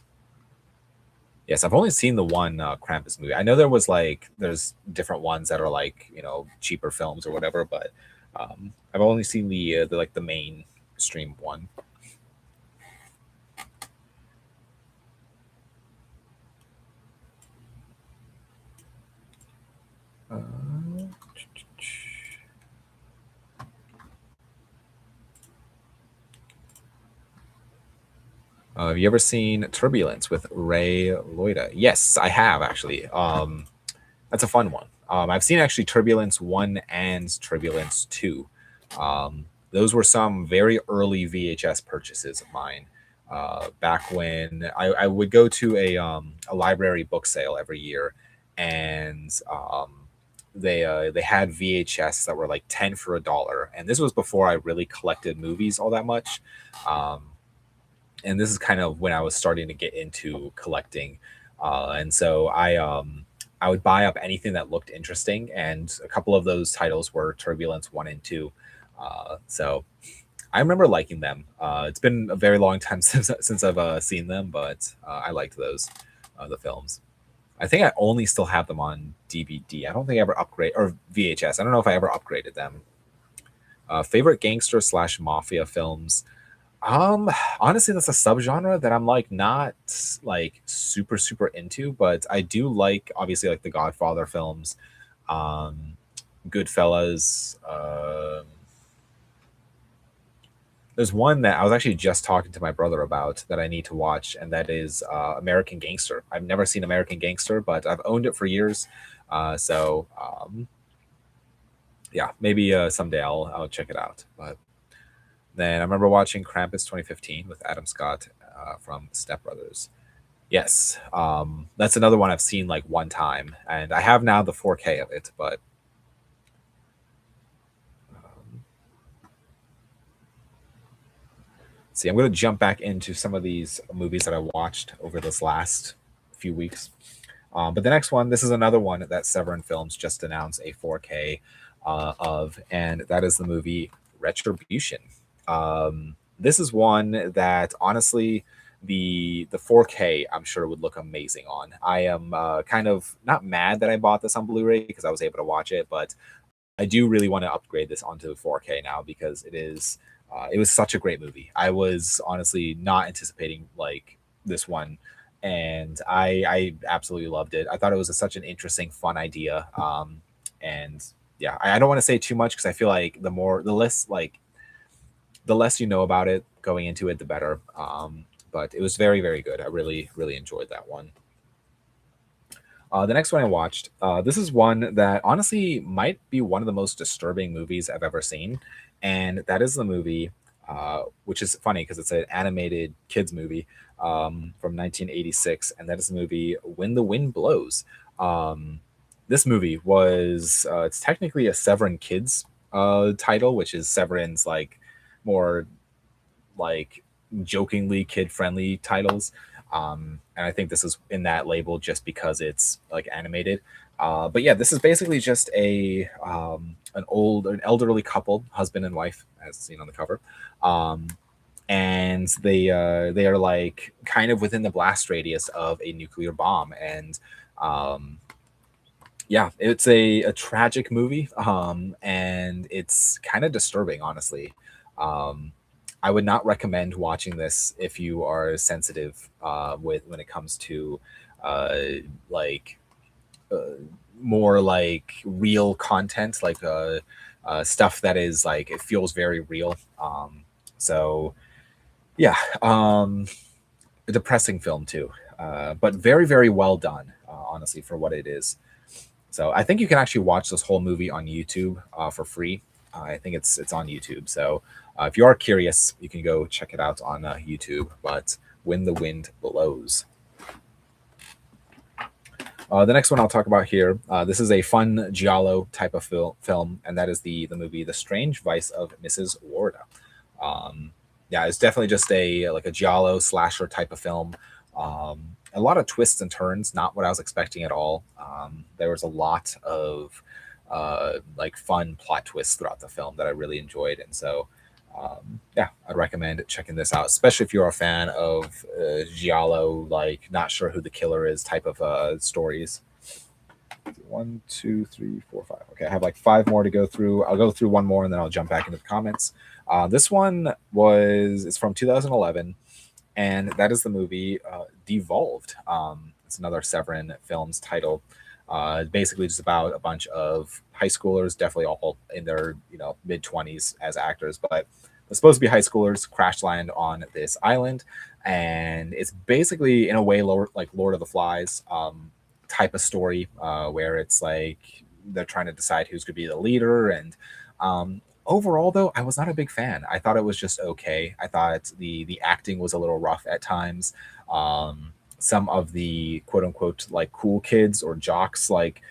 Yes, I've only seen the one Krampus movie. I know there's different ones that are like cheaper films or whatever, but I've only seen the mainstream one. Uh, have you ever seen Turbulence with Ray Liotta? Yes, I have actually. That's a fun one. I've seen actually Turbulence 1 and Turbulence 2. Those were some very early VHS purchases of mine. Back when I would go to a library book sale every year, and they had VHS that were like 10 for $1, and this was before I really collected movies all that much. And this is kind of when I was starting to get into collecting, and so I would buy up anything that looked interesting, and a couple of those titles were Turbulence 1 and 2. So I remember liking them. It's been a very long time since I've seen them, but I liked those the films. I think I only still have them on DVD. I don't think I ever upgrade or VHS. I don't know if I ever upgraded them. Favorite gangster slash mafia films. Honestly, that's a subgenre that I'm like not like super into, but I do like obviously like the Godfather films, um, Goodfellas. There's one that I was actually just talking to my brother about that I need to watch, and that is American Gangster. I've never seen American Gangster, but I've owned it for years. So yeah, maybe someday I'll check it out. But then I remember watching Krampus 2015 with Adam Scott from Step Brothers. Yes, that's another one I've seen like one time, and I have now the 4K of it. But see, I'm going to jump back into some of these movies that I watched over this last few weeks. But the next one, this is another one that Severin Films just announced a 4K of, and that is the movie Retribution. This is one that honestly, the 4K I'm sure would look amazing on. I am kind of not mad that I bought this on Blu-ray because I was able to watch it, but I do really want to upgrade this onto 4K now because it was such a great movie. I was honestly not anticipating like this one, and I absolutely loved it. I thought it was such an interesting, fun idea. And yeah, I don't want to say too much because I feel like the less you know about it going into it, the better. But it was very, very good. I really, really enjoyed that one. The next one I watched, this is one that honestly might be one of the most disturbing movies I've ever seen, and that is the movie, which is funny because it's an animated kids movie from 1986, and that is the movie When the Wind Blows. Um, this movie was it's technically a Severin Kids title, which is Severin's like more like jokingly kid friendly titles. And I think this is in that label just because it's like animated. But yeah, this is basically just an elderly couple, husband and wife, as seen on the cover, um, and they are like kind of within the blast radius of a nuclear bomb, and um, yeah, it's a tragic movie, and it's kind of disturbing, honestly. Um, I would not recommend watching this if you are sensitive with when it comes to uh, like uh, more like real content, like stuff that is like it feels very real. So yeah, a depressing film too, but very very well done, honestly, for what it is. So I think you can actually watch this whole movie on YouTube for free. I think it's on YouTube. So if you are curious, you can go check it out on YouTube. But When the Wind Blows. The next one I'll talk about here. This is a fun giallo type of film, and that is the movie The Strange Vice of Mrs. Warda. Um, yeah, it's definitely just a like a giallo slasher type of film. A lot of twists and turns, not what I was expecting at all. There was a lot of like fun plot twists throughout the film that I really enjoyed, and so yeah, I'd recommend checking this out, especially if you're a fan of giallo, like not sure who the killer is type of stories. One, two, three, four, five. Okay, I have like five more to go through. I'll go through one more and then I'll jump back into the comments. This one was it's from 2011, and that is the movie Devolved. It's another Severin Films title. Basically, just about a bunch of high schoolers, definitely all in their mid 20s as actors, but they're supposed to be high schoolers. Crash land on this island, and it's basically in a way like Lord of the Flies type of story, where it's like they're trying to decide who's going to be the leader. And overall, though, I was not a big fan. I thought it was just okay. I thought the acting was a little rough at times. Some of the quote unquote like cool kids or jocks, like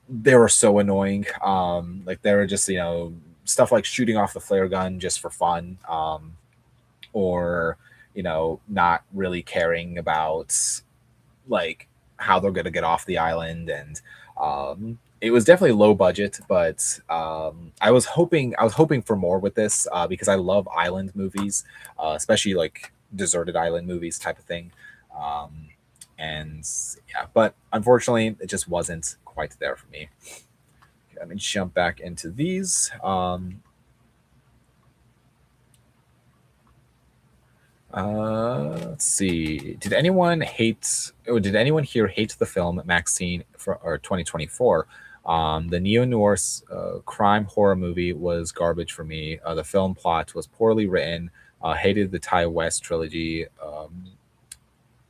they were so annoying. Like they were just stuff like shooting off the flare gun just for fun, or not really caring about like how they're going to get off the island. And it was definitely low budget, but I was hoping for more with this, because I love island movies, especially like deserted island movies type of thing. um, and yeah, but unfortunately it just wasn't quite there for me. Okay, let me jump back into these. Let's see. Did anyone here hate the film Maxine or 2024? The neo-noir crime horror movie was garbage for me. The film plot was poorly written. Hated the Ty West trilogy.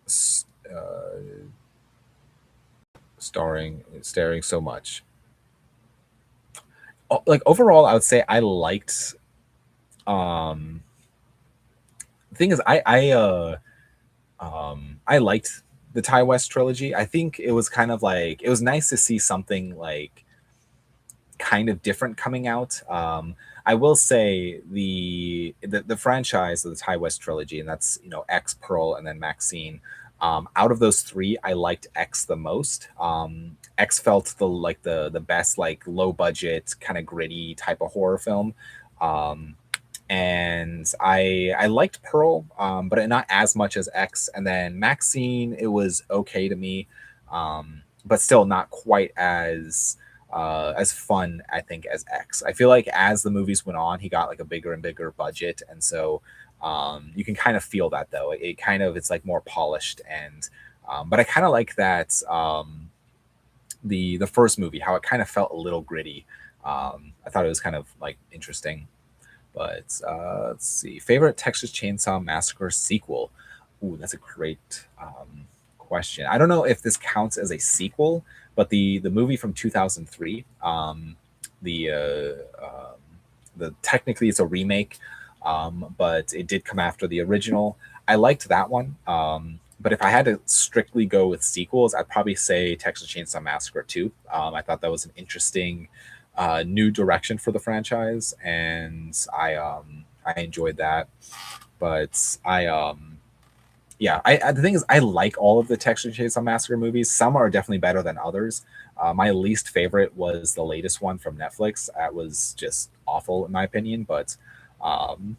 S- uh, staring so much. Like overall, I would say I liked. Um, the thing is, I liked the Ty West trilogy. I think it was kind of like it was nice to see something like kind of different coming out. I will say the franchise of the Ty West trilogy, and that's X, Pearl, and then Maxine. Out of those three, I liked X the most. X felt the best, like low budget, kind of gritty type of horror film. Um, and I liked Pearl, but not as much as X. And then Maxine, it was okay to me, but still not quite as fun, I think, as X. I feel like as the movies went on, he got like a bigger and bigger budget, and so you can kind of feel that though. It's like more polished, and but I kind of like that the first movie, how it kind of felt a little gritty. I thought it was kind of like interesting. But let's see. Favorite Texas Chainsaw Massacre sequel? Ooh, that's a great question. I don't know if this counts as a sequel, but the movie from 2003, the the technically it's a remake, but it did come after the original. I liked that one. But if I had to strictly go with sequels, I'd probably say Texas Chainsaw Massacre 2. I thought that was an interesting new direction for the franchise, and I enjoyed that. But the thing is, I like all of the Texas Chainsaw Massacre movies. Some are definitely better than others. My least favorite was the latest one from Netflix. That was just awful in my opinion. But um,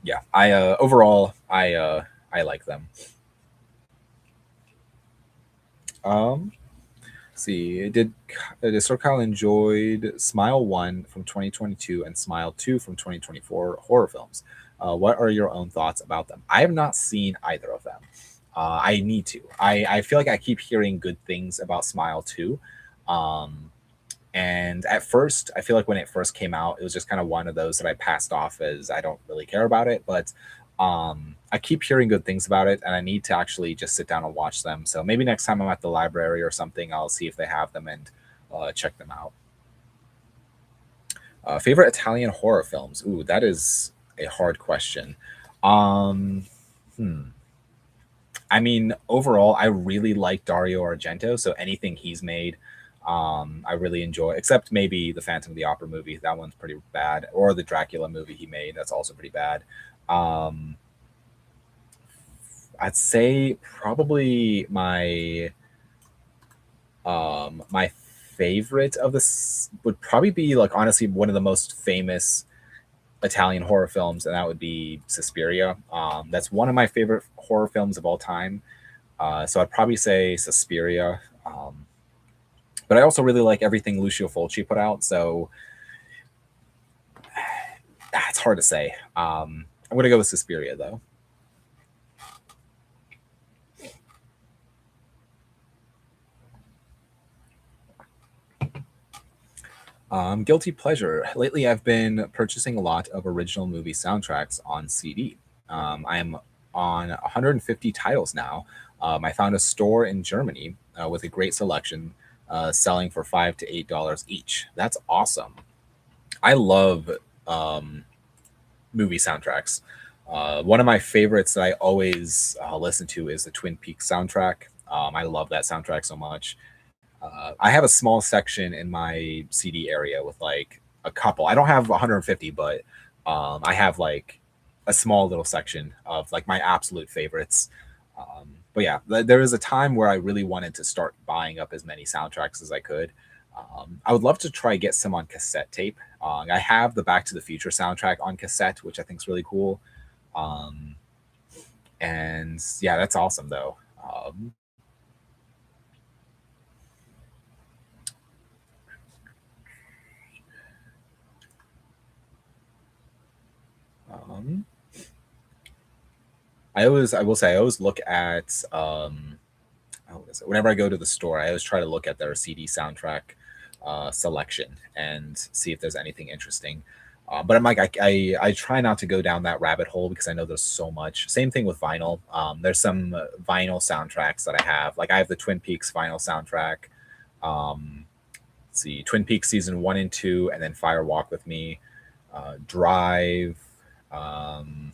yeah, I overall I like them. Um, see, did Sir Kyle enjoyed Smile 1 from 2022 and Smile 2 from 2024 horror films? What are your own thoughts about them? I have not seen either of them. I need to. I feel like I keep hearing good things about Smile 2. Um, and at first, I feel like when it first came out, it was just kind of one of those that I passed off as I don't really care about it. But I keep hearing good things about it, and I need to actually just sit down and watch them. So maybe next time I'm at the library or something, I'll see if they have them and check them out. Favorite Italian horror films? Ooh, that is a hard question. Um, hmm. I mean, overall, I really like Dario Argento, so anything he's made, I really enjoy. Except maybe the Phantom of the Opera movie, that one's pretty bad, or the Dracula movie he made, that's also pretty bad. Um, I'd say probably my favorite of this would probably be like honestly one of the most famous Italian horror films, and that would be Suspiria. That's one of my favorite horror films of all time. So I'd probably say Suspiria. But I also really like everything Lucio Fulci put out. So it's hard to say. I'm gonna go with Suspiria though. Guilty pleasure. Lately, I've been purchasing a lot of original movie soundtracks on CD. I am on 150 titles now. I found a store in Germany with a great selection, selling for $5 to $8 each. That's awesome. I love um, movie soundtracks. One of my favorites that I always listen to is the Twin Peaks soundtrack. I love that soundtrack so much. I have a small section in my CD area with like a couple. I don't have 150, but I have like a small little section of like my absolute favorites. But yeah, there was a time where I really wanted to start buying up as many soundtracks as I could. I would love to try get some on cassette tape. I have the Back to the Future soundtrack on cassette, which I think is really cool. Um, and yeah, that's awesome though. Um, I will say, I always look at whenever I go to the store, I always try to look at their CD soundtrack selection and see if there's anything interesting. But I'm like, I try not to go down that rabbit hole because I know there's so much. Same thing with vinyl. There's some vinyl soundtracks that I have. Like I have the Twin Peaks vinyl soundtrack. Um, let's see, Twin Peaks season 1 and 2, and then Fire Walk with Me, Drive. Um,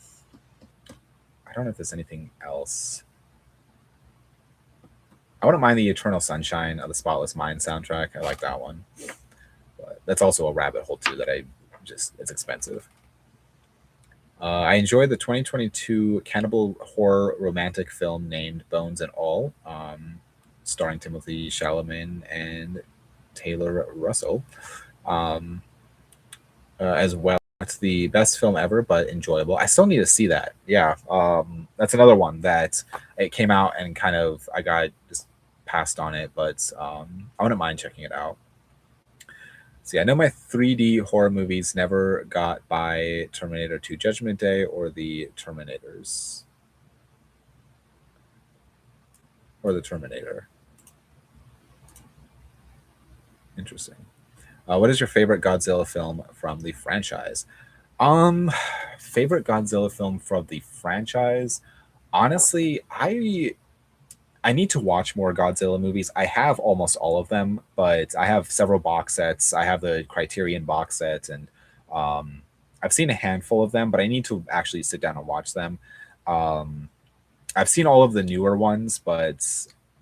I don't know if there's anything else. I wouldn't mind the Eternal Sunshine of the Spotless Mind soundtrack. I like that one, but that's also a rabbit hole too. That I just it's expensive. I enjoyed the 2022 cannibal horror romantic film named Bones and All, starring Timothy Chalamet and Taylor Russell, um, as well. It's the best film ever, but enjoyable. I still need to see that. Yeah, that's another one that it came out and kind of I got just passed on it, but I wouldn't mind checking it out. See, I know my 3D horror movies never got by Terminator 2 Judgment Day or the Terminators or the Terminator. Interesting. What is your favorite Godzilla film from the franchise? Um, Favorite Godzilla film from the franchise? Honestly, I need to watch more Godzilla movies. I have almost all of them, but I have several box sets. I have the Criterion box set, and um, I've seen a handful of them, but I need to actually sit down and watch them. Um, I've seen all of the newer ones, but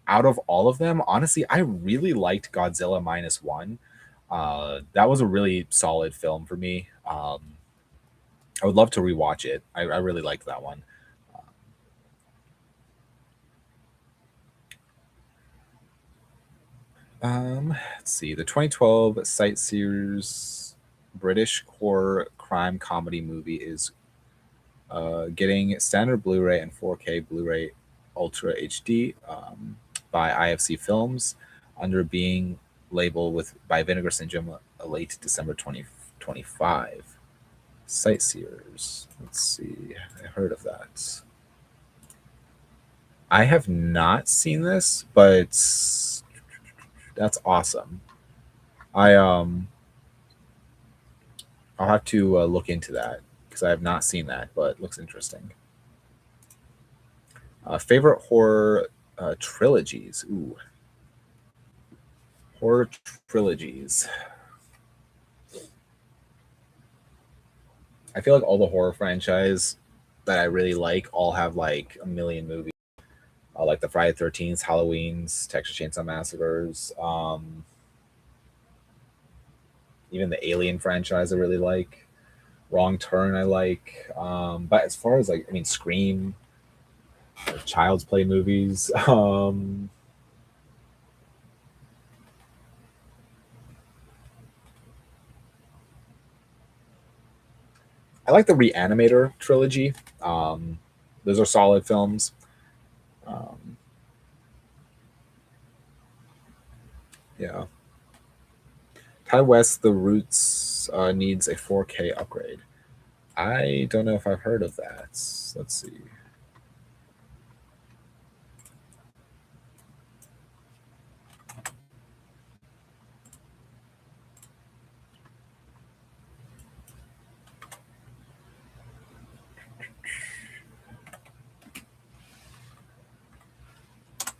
out of all of them, honestly, I really liked Godzilla minus one. That was a really solid film for me. I would love to rewatch it. I really liked that one. Let's see. The 2012 Sightseers British horror crime comedy movie is getting standard Blu-ray and 4K Blu-ray Ultra HD by IFC Films under being labeled with by Vinegar Syndrome late December 2025. Sightseers. Let's see. I heard of that. I have not seen this, but that's awesome. I I'll have to look into that because I have not seen that, but it looks interesting. Favorite horror trilogies. Ooh, horror trilogies. I feel like all the horror franchise that I really like all have like a million movies. Like the Friday 13th, Halloween's, Texas Chainsaw Massacres, even the Alien franchise I really like. Wrong Turn I like. But as far as like, I mean, Scream, Child's Play movies. I like the Reanimator trilogy. Those are solid films. Um, yeah. Ty West, The Roots needs a 4K upgrade. I don't know if I've heard of that. Let's see.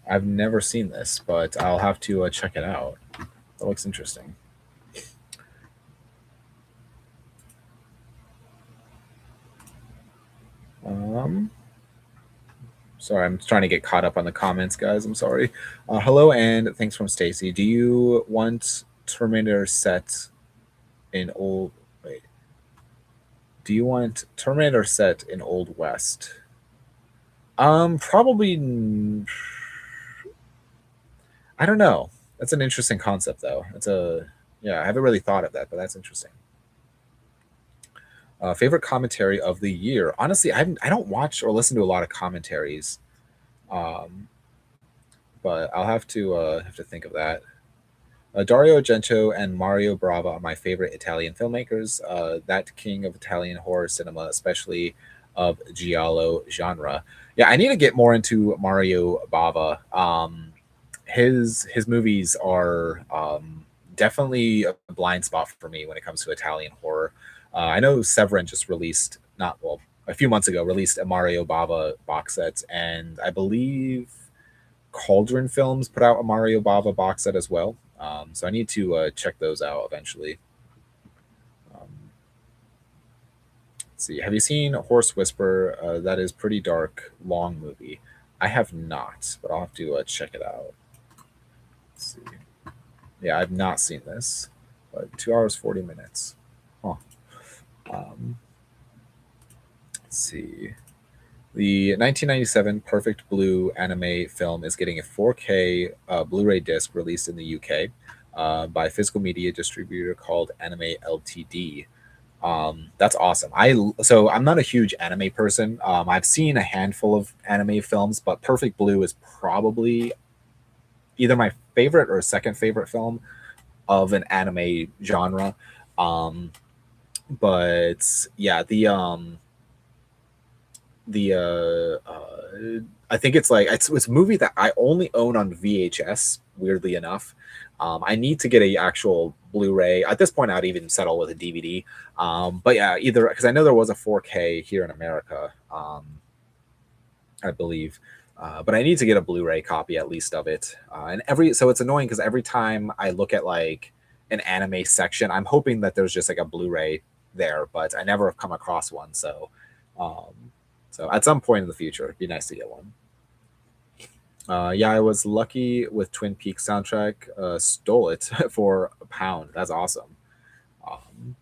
I've never seen this, but I'll have to check it out. That looks interesting. Um, Sorry, I'm trying to get caught up on the comments, guys. I'm sorry. Hello and thanks from Stacy. Do you want Terminator set in old? Wait. Do you want Terminator set in Old West? Probably. I don't know. That's an interesting concept, though. It's a yeah. I haven't really thought of that, but that's interesting. Favorite commentary of the year? Honestly, I don't watch or listen to a lot of commentaries, um, but I'll have to think of that. Dario Argento and Mario Brava are my favorite Italian filmmakers. That king of Italian horror cinema, especially of giallo genre. Yeah, I need to get more into Mario Bava. His movies are definitely a blind spot for me when it comes to Italian horror. I know Severin just released not well a few months ago released a Mario Bava box set, and I believe Cauldron Films put out a Mario Bava box set as well. So I need to check those out eventually. Um, let's see. Have you seen Horse Whisper? That is pretty dark, long movie. I have not, but I'll have to check it out. Let's see. Yeah, I've not seen this, but 2 hours 40 minutes. Huh. Um, let's see. The 1997 Perfect Blue anime film is getting a 4K Blu-ray disc released in the UK by a physical media distributor called Anime Ltd. That's awesome. I'm not a huge anime person. I've seen a handful of anime films, but Perfect Blue is probably either my favorite or second favorite film of an anime genre. Um, but yeah, I think it's like it's a movie that I only own on VHS. Weirdly enough, I need to get a actual Blu-ray. At this point, I'd even settle with a DVD. But yeah, either because I know there was a 4K here in America. I believe. But I need to get a Blu-ray copy at least of it. So it's annoying because every time I look at like an anime section, I'm hoping that there's just like a Blu-ray there, but I never have come across one. Um, so at some point in the future, it'd be nice to get one. Yeah, I was lucky with Twin Peaks soundtrack. Stole it for £1. That's awesome. Um,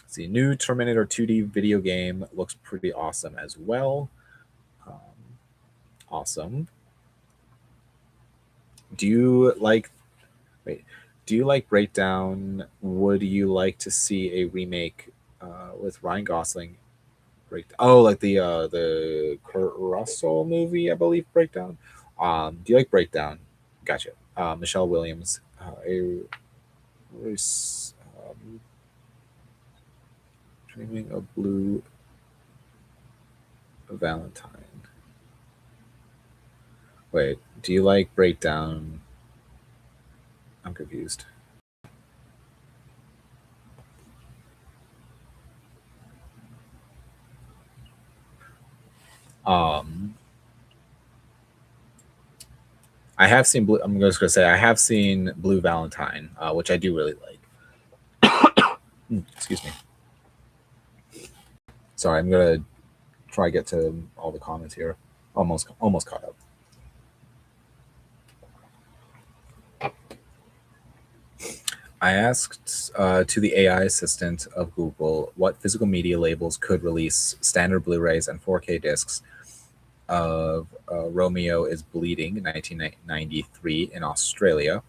let's see, new Terminator 2D video game looks pretty awesome as well. Um, awesome. Do you like? Wait, do you like Breakdown? Would you like to see a remake with Ryan Gosling? Oh, like the Kurt Russell movie, I believe. Breakdown. Do you like Breakdown? Gotcha. Michelle Williams. Um, Dreaming of Blue Valentine. Wait, do you like Breakdown? I'm confused. Um, I have seen Blue. I'm just gonna say I have seen Blue Valentine, which I do really like. Excuse me. Sorry, I'm gonna try to get to all the comments here. Almost caught up. I asked to the AI assistant of Google what physical media labels could release standard Blu-rays and 4K discs of Romeo is Bleeding in 1993 in Australia.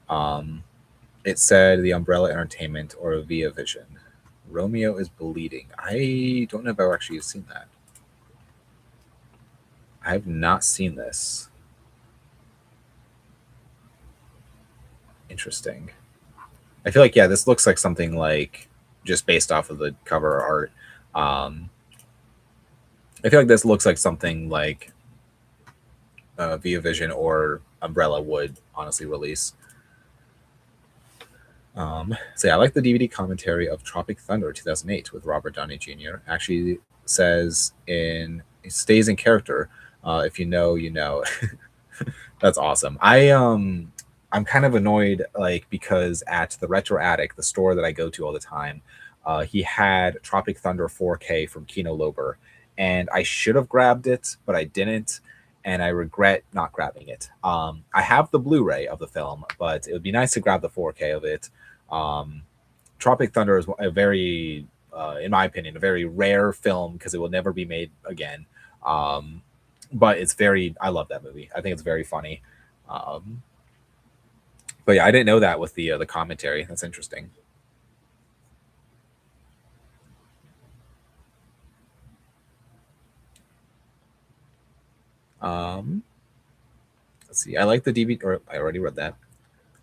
Um, it said the Umbrella Entertainment or Via Vision. Romeo is Bleeding. I don't know if I've actually seen that. I have not seen this. Interesting. I feel like yeah, this looks like something like just based off of the cover art. Um, I feel like this looks like something like Via Vision or Umbrella would honestly release. So yeah, I like the DVD commentary of Tropic Thunder 2008 with Robert Downey Jr. Actually says it stays in character. If you know, you know. That's awesome. I'm kind of annoyed like because at the Retro Attic, the store that I go to all the time, he had Tropic Thunder 4K from Kino Lober, and I should have grabbed it, but I didn't, and I regret not grabbing it. I have the Blu-ray of the film, but it would be nice to grab the 4K of it. Um, Tropic Thunder is a very, in my opinion, a very rare film because it will never be made again. Um, but it's very, I love that movie. I think it's very funny. Um, but yeah, I didn't know that with the commentary. That's interesting. Um, let's see. I like the DVD, or I already read that.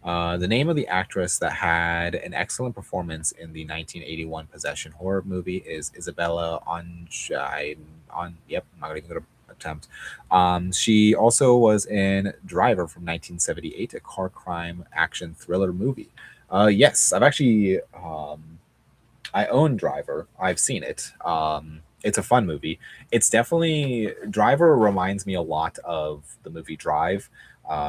The name of the actress that had an excellent performance in the 1981 possession horror movie is Isabella Yep, I'm not even going to attempt. She also was in Driver from 1978, a car crime action thriller movie. Yes, I've actually I own Driver. I've seen it. It's a fun movie. It's definitely Driver reminds me a lot of the movie Drive.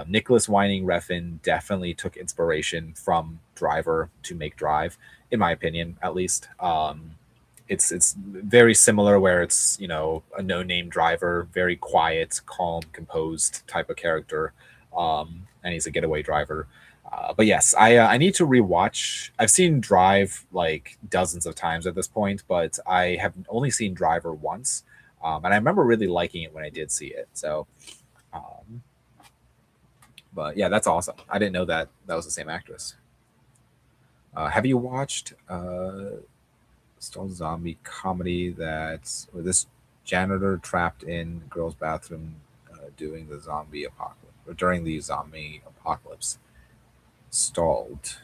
Nicholas Winding Refn definitely took inspiration from Driver to make Drive, in my opinion, at least. It's very similar, where it's a no name driver, very quiet, calm, composed type of character, and he's a getaway driver. But yes, I need to rewatch. I've seen Drive like dozens of times at this point, but I have only seen Driver once, and I remember really liking it when I did see it. So, um, but yeah, that's awesome. I didn't know that that was the same actress. Have you watched still zombie comedy that's where this janitor trapped in girl's bathroom doing the zombie apocalypse or during the zombie apocalypse? Stalled.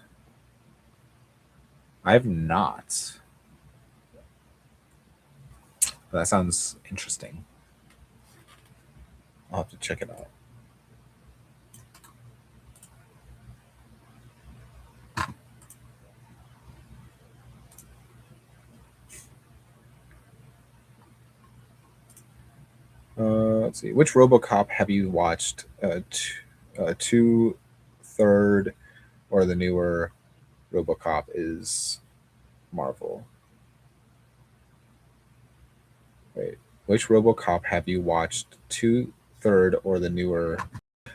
I have not. That sounds interesting. I'll have to check it out. see, which RoboCop have you watched? Two, third, or the newer RoboCop is Marvel. Wait, which RoboCop have you watched? Two, third, or the newer?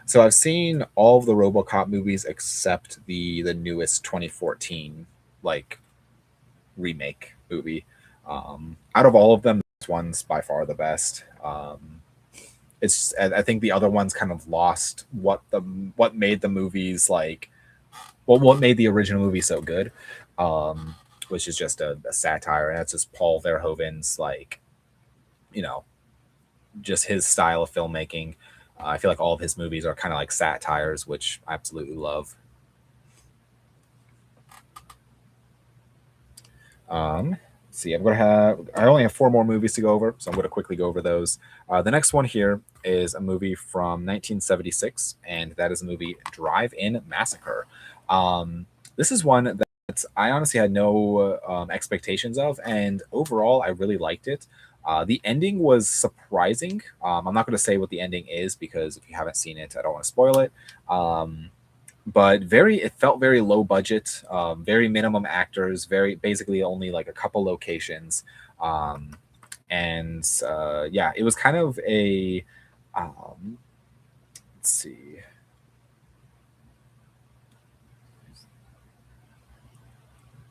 So I've seen all of the RoboCop movies except the newest 2014 like remake movie. Out of all of them, this one's by far the best. I think the other ones kind of lost what made the movies like what made the original movie so good, um, which is just a satire, and that's just Paul Verhoeven's like you know just his style of filmmaking. I feel like all of his movies are kind of like satires, which I absolutely love. Let's see, I only have four more movies to go over, so I'm gonna quickly go over those. The next one here is a movie from 1976, and that is a movie Drive-In Massacre. This is one that I honestly had no expectations of, and overall I really liked it. The ending was surprising. I'm not going to say what the ending is because if you haven't seen it, I don't want to spoil it. But it felt very low budget, very minimum actors, very basically only like a couple locations, um, and yeah, it was kind of a let's see.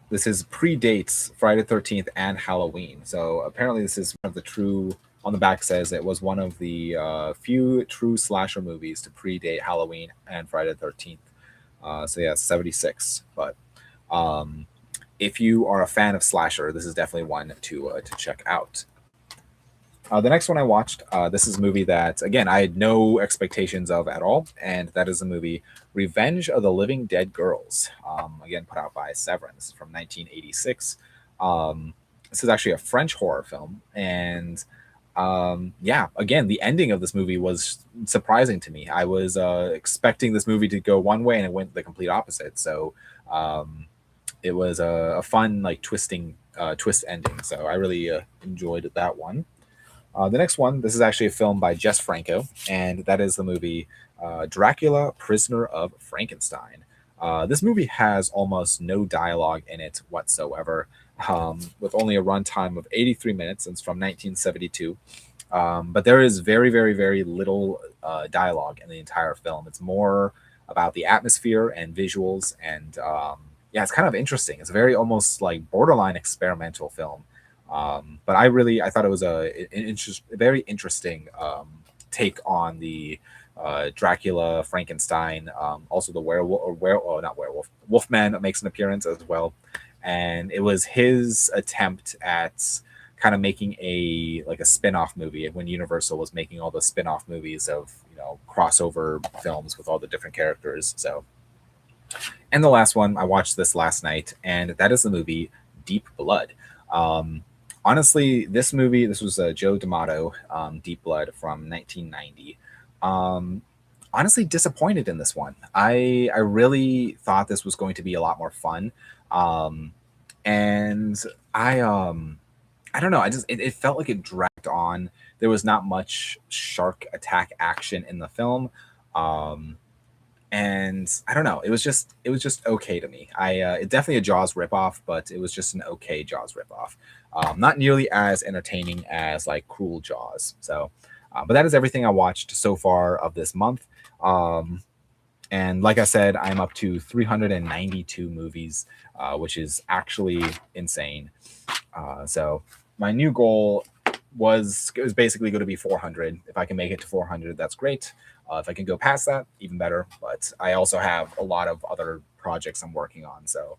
This is predates Friday the 13th and Halloween. So apparently, this is one of the true. On the back says it was one of the few true slasher movies to predate Halloween and Friday the 13th. So yeah, 76. But um, if you are a fan of slasher, this is definitely one to check out. The next one I watched, this is a movie that, again, I had no expectations of at all, and that is the movie Revenge of the Living Dead Girls. Again, put out by Severin. This is from 1986. This is actually a French horror film, and yeah, again, the ending of this movie was surprising to me. I was expecting this movie to go one way, and it went the complete opposite. So it was a fun, like twist ending. So I really enjoyed that one. The next one, this is actually a film by Jess Franco, and that is the movie Dracula, Prisoner of Frankenstein. This movie has almost no dialogue in it whatsoever, with only a runtime of 83 minutes, and it's from 1972. But there is very, very, very little dialogue in the entire film. It's more about the atmosphere and visuals, and yeah, it's kind of interesting. It's a very almost like borderline experimental film. But I thought it was a very interesting take on the Dracula, Frankenstein, also the werewolf, or not werewolf, Wolfman makes an appearance as well, and it was his attempt at kind of making a spin-off movie when Universal was making all the spin-off movies of crossover films with all the different characters. So, and the last one I watched this last night, and that is the movie Deep Blood. Um, Honestly, this was Joe D'Amato, Deep Blood from 1990. Um, Honestly, disappointed in this one. I really thought this was going to be a lot more fun, um, and I I don't know. It felt like it dragged on. There was not much shark attack action in the film. Um, and I don't know. It was just okay to me. It's definitely a Jaws ripoff, but it was just an okay Jaws ripoff. Not nearly as entertaining as like Cruel Jaws. So, but that is everything I watched so far of this month. Um, and like I said, I'm up to 392 movies, which is actually insane. So my new goal was basically going to be 400. If I can make it to 400, that's great. If I can go past that, even better. But I also have a lot of other projects I'm working on, so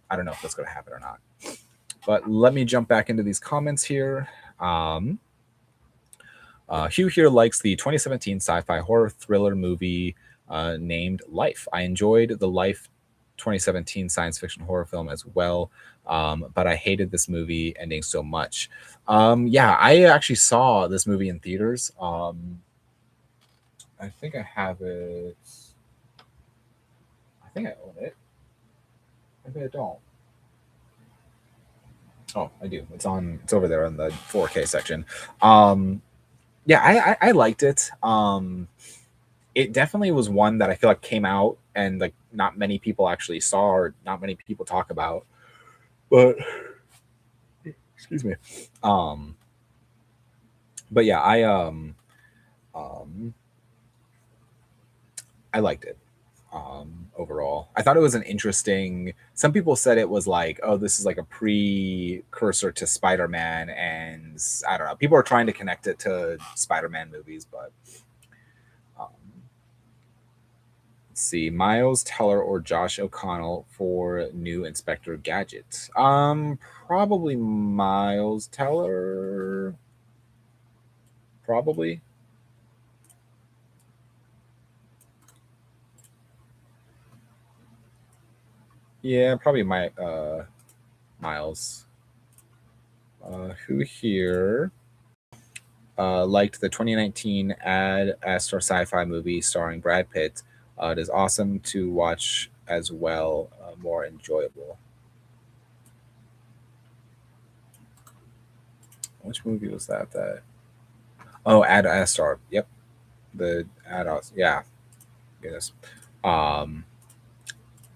I don't know if that's going to happen or not. But let me jump back into these comments here. Hugh here likes the 2017 sci-fi horror thriller movie named Life. I enjoyed the Life 2017 science fiction horror film as well, but I hated this movie ending so much. Yeah, I actually saw this movie in theaters. I think I have it. I think I own it. Maybe I don't. Oh, I do. It's over there in the 4K section. Um, Yeah, I liked it. It definitely was one that I feel like came out and like not many people actually saw or not many people talk about. But excuse me. Um, but yeah, um I liked it. Overall, I thought it was an interesting. Some people said it was like, oh, this is like a precursor to Spider-Man, and I don't know. People are trying to connect it to Spider-Man movies, but um, let's see, Miles Teller or Josh O'Connell for new Inspector Gadget. Probably Miles Teller. Probably, yeah, probably my Miles. Who here liked the 2019 Ad Astra sci-fi movie starring Brad Pitt? It is awesome to watch as well, more enjoyable. Which movie was that? That oh, Ad Astra. Yep, the Ad Astra. Yeah, yes. Um,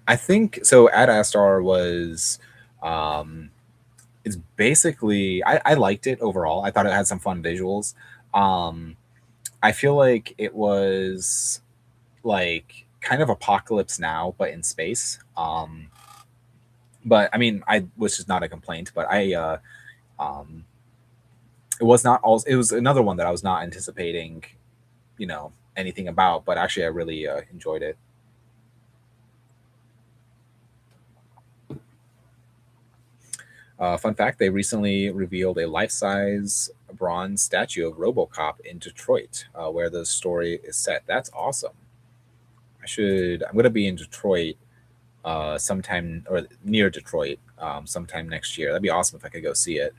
I think so. Ad Astra was, um, it's basically I liked it overall. I thought it had some fun visuals. Um, I feel like it was like kind of Apocalypse Now, but in space. But I mean, I which is not a complaint, but um, it was not all. It was another one that I was not anticipating, anything about. But actually, I really enjoyed it. Fun fact: they recently revealed a life-size bronze statue of RoboCop in Detroit, where the story is set. That's awesome. I'm gonna be in Detroit sometime or near Detroit sometime next year. That'd be awesome if I could go see it.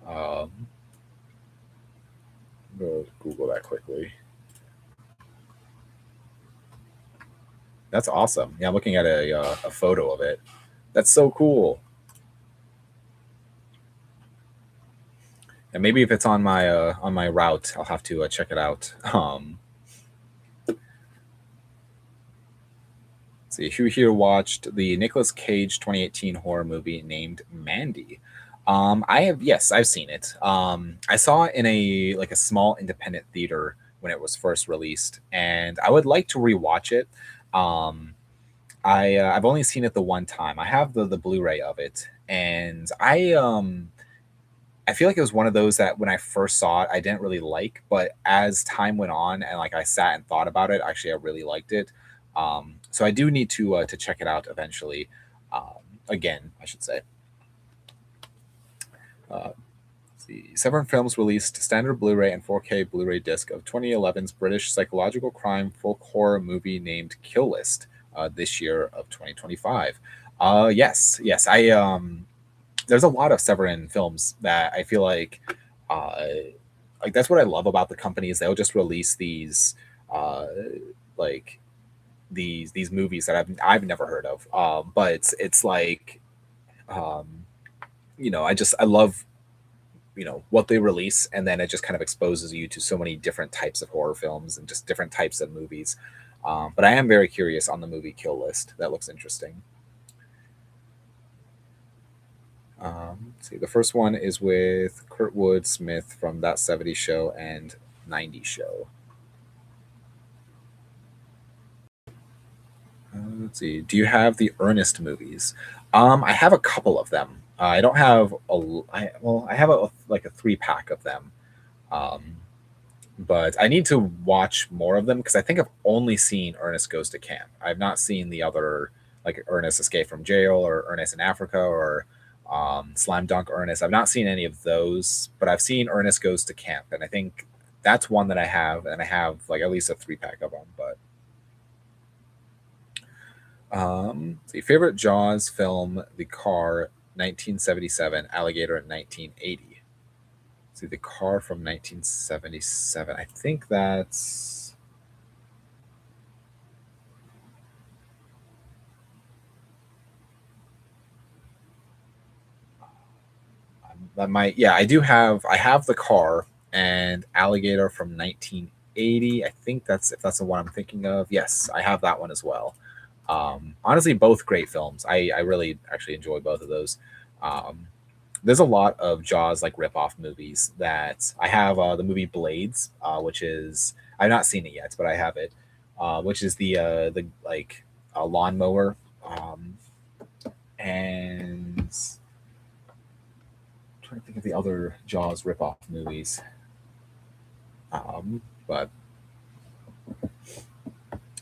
Um, go Google that quickly. That's awesome. Yeah, I'm looking at a photo of it. That's so cool. And maybe if it's on my route, I'll have to check it out. Let's see, who here watched the Nicolas Cage 2018 horror movie named Mandy? I have, yes, I've seen it. I saw it in a like a small independent theater when it was first released, and I would like to rewatch it. Um, I've only seen it the one time. I have the Blu-ray of it, and I feel like it was one of those that when I first saw it, I didn't really like, but as time went on and like I sat and thought about it, actually I really liked it. So I do need to check it out eventually. Again, I should say. Uh, see, Severn Films released standard Blu-ray and 4K Blu-ray disc of 2011's British psychological crime folk horror movie named Kill List this year of 2025. Yes, I there's a lot of Severin films that I feel uh, like that's what I love about the company is they'll just release these uh, like these movies that I've never heard of. But it's like um, I love what they release, and then it just kind of exposes you to so many different types of horror films and just different types of movies. But I am very curious on the movie Kill List. That looks interesting. Let's see, the first one is with Kurtwood Smith from That 70s Show and 90s Show. Let's see. Do you have the Ernest movies? I have a couple of them. I don't have I have like a 3 pack of them. Um, but I need to watch more of them because I think I've only seen Ernest Goes to Camp. I've not seen the other like Ernest Escape from Jail or Ernest in Africa or Slam Dunk Ernest. I've not seen any of those, but I've seen Ernest Goes to Camp, and I think that's one that I have, and I have like at least a 3 pack of them. But see, favorite Jaws film: The Car, 1977, Alligator, 1980. See, The Car from 1977. I think that's that might, yeah, I have The Car. and Alligator from 1980. I think that's if that's the one I'm thinking of. Yes, I have that one as well. Honestly, both great films. I really actually enjoy both of those. Um, there's a lot of Jaws like rip-off movies that I have. The movie Blades, which is I've not seen it yet, but I have it, which is the like lawnmower, and I'm trying to think of the other Jaws rip-off movies. But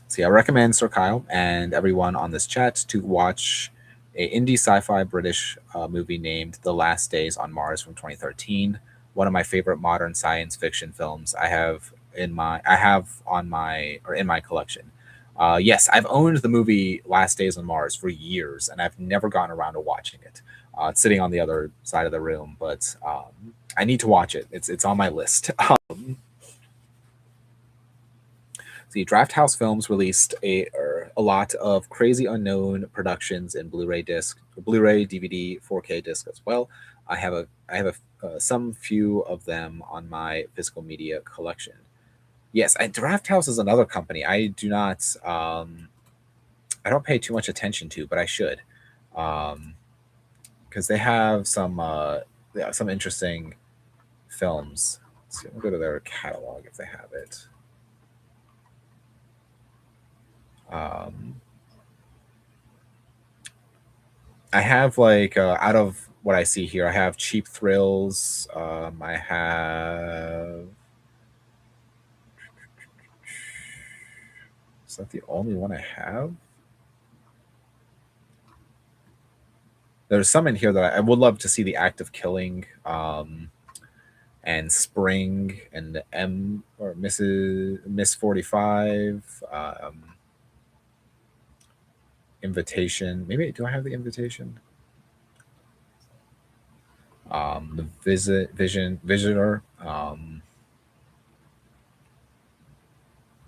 see, I recommend Sir Kyle and everyone on this chat to watch a indie sci-fi British movie named The Last Days on Mars from 2013. One of my favorite modern science fiction films. I have on my or in my collection. Yes, I've owned the movie Last Days on Mars for years, and I've never gotten around to watching it. It's sitting on the other side of the room, but I need to watch it. It's on my list. The Draft House Films released a lot of crazy unknown productions in Blu-ray disc, Blu-ray, DVD, 4K disc as well. I have some few of them on my physical media collection. Yes, Draft House is another company I do not I don't pay too much attention to, but I should, because they have some interesting films. Let's see, I'll go to their catalog if they have it. I have like out of what I see here, I have Cheap Thrills. I have. Is that the only one I have? There's some in here that I would love to see. The Act of Killing, and Spring, and M or Miss 45. Invitation. Maybe do I have the Invitation? The Visitor.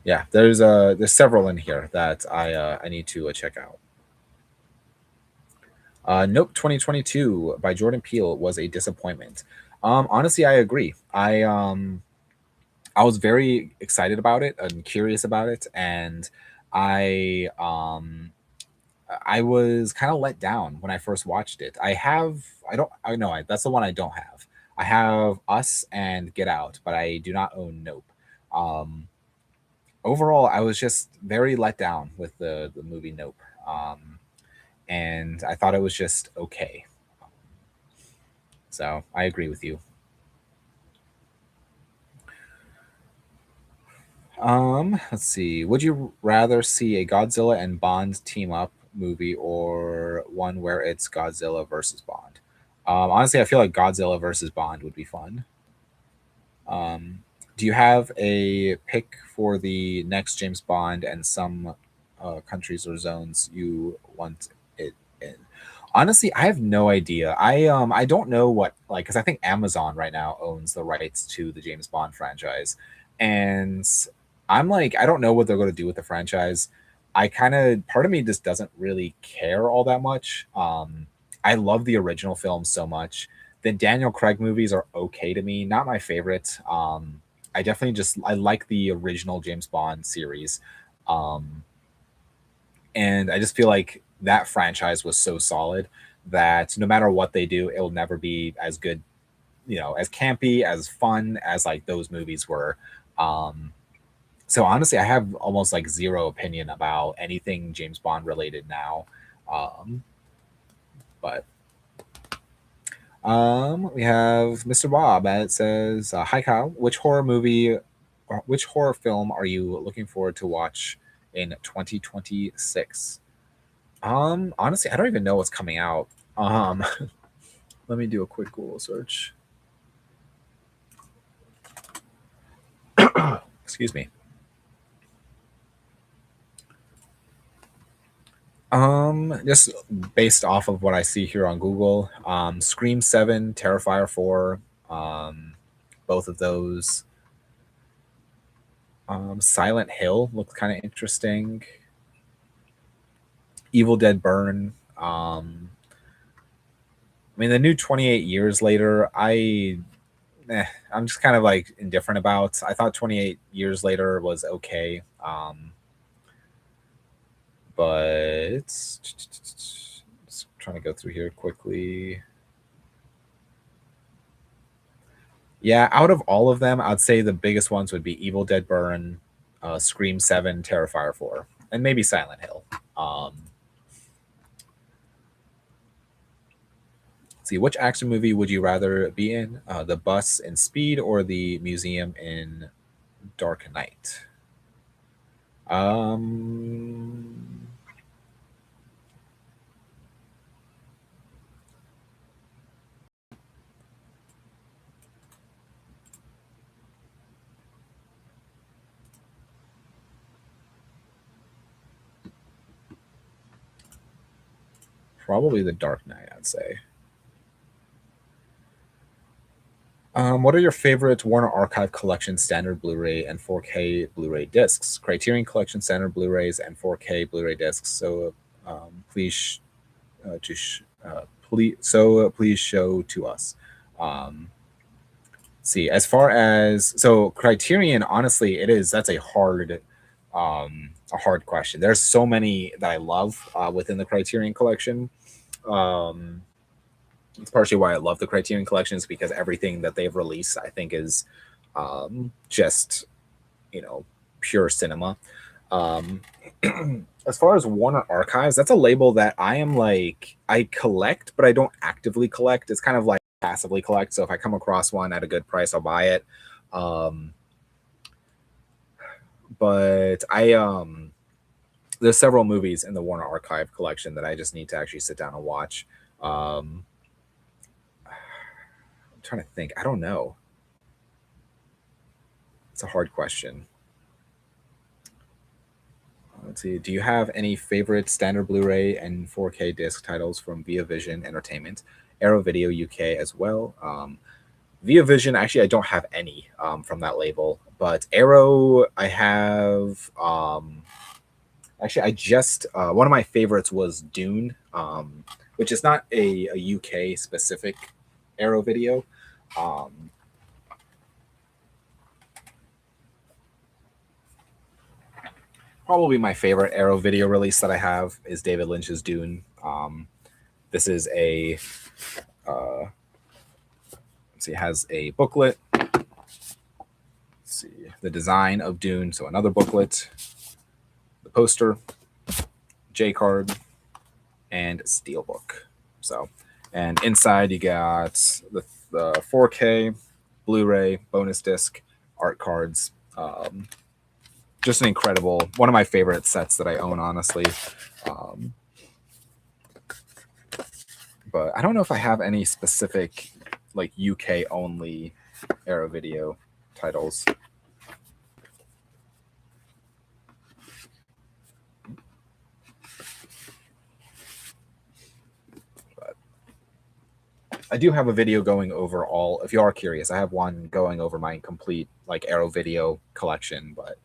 Yeah, there's several in here that I need to check out. Nope, 2022 by Jordan Peele was a disappointment. Honestly, I agree. I was very excited about it and curious about it, and I um I was kind of let down when I first watched it. I don't I know that's the one I don't have. I have Us and Get Out, but I do not own Nope. Um, Overall, I was just very let down with the movie Nope, and I thought it was just okay. So I agree with you. Let's see. Would you rather see a Godzilla and Bond team up movie or one where it's Godzilla versus Bond? Honestly, I feel like Godzilla versus Bond would be fun. Do you have a pick for the next James Bond and some countries or zones you want it in? Honestly, I have no idea. I don't know what like because I think Amazon right now owns the rights to the James Bond franchise, and I'm like I don't know what they're going to do with the franchise. I kind of part of me just doesn't really care all that much. I love the original film so much. The Daniel Craig movies are okay to me, not my favorite. I definitely just I like the original James Bond series, um, and I just feel like that franchise was so solid that no matter what they do, it'll never be as good, as campy, as fun as like those movies were. Um, so honestly, I have almost like zero opinion about anything James Bond related now. Um, but we have Mr. Bob. And it says, "Hi Kyle, which horror movie, or which horror film are you looking forward to watch in 2026?" Honestly, I don't even know what's coming out. Let me do a quick Google search. Excuse me. Just based off of what I see here on Google, Scream 7, Terrifier 4, both of those. Silent Hill looks kind of interesting. Evil Dead Burn. I mean, the new 28 Years Later, I I'm just kind of like indifferent about. I thought 28 Years Later was okay, but just trying to go through here quickly. Yeah, out of all of them, I'd say the biggest ones would be Evil Dead Burn, Scream 7, Terrifier 4, and maybe Silent Hill. Let's see, which action movie would you rather be in? The Bus in Speed or the Museum in Dark Knight? Probably The Dark Knight, I'd say. What are your favorite Warner Archive Collection standard Blu-ray and 4K Blu-ray discs? Criterion Collection standard Blu-rays and 4K Blu-ray discs. So please, please show to us. See, as far as Criterion, honestly, that's a hard question. There's so many that I love within the Criterion Collection. It's partially why I love the Criterion Collections, because everything that they've released, I think, is just, pure cinema. As far as Warner Archives, that's a label that I collect, but I don't actively collect. It's kind of like passively collect. So if I come across one at a good price, I'll buy it. But there's several movies in the Warner Archive collection that I just need to actually sit down and watch. I'm trying to think. I don't know. It's a hard question. Let's see. Do you have any favorite standard Blu-ray and 4K disc titles from Via Vision Entertainment, Arrow Video UK as well? Via Vision, actually, I don't have any from that label, but Arrow, I have. Actually, I just one of my favorites was Dune, which is not a UK specific Arrow Video. Probably my favorite Arrow Video release that I have is David Lynch's Dune. This is a it has a booklet. Let's see the design of Dune, so another booklet, the poster, J card, and steelbook. So, and inside you got the 4K Blu-ray bonus disc, art cards. Just an incredible, one of my favorite sets that I own, honestly. But I don't know if I have any specific like UK only Arrow Video titles. But I do have a video going over all, if you are curious, I have one going over my complete like Arrow Video collection, but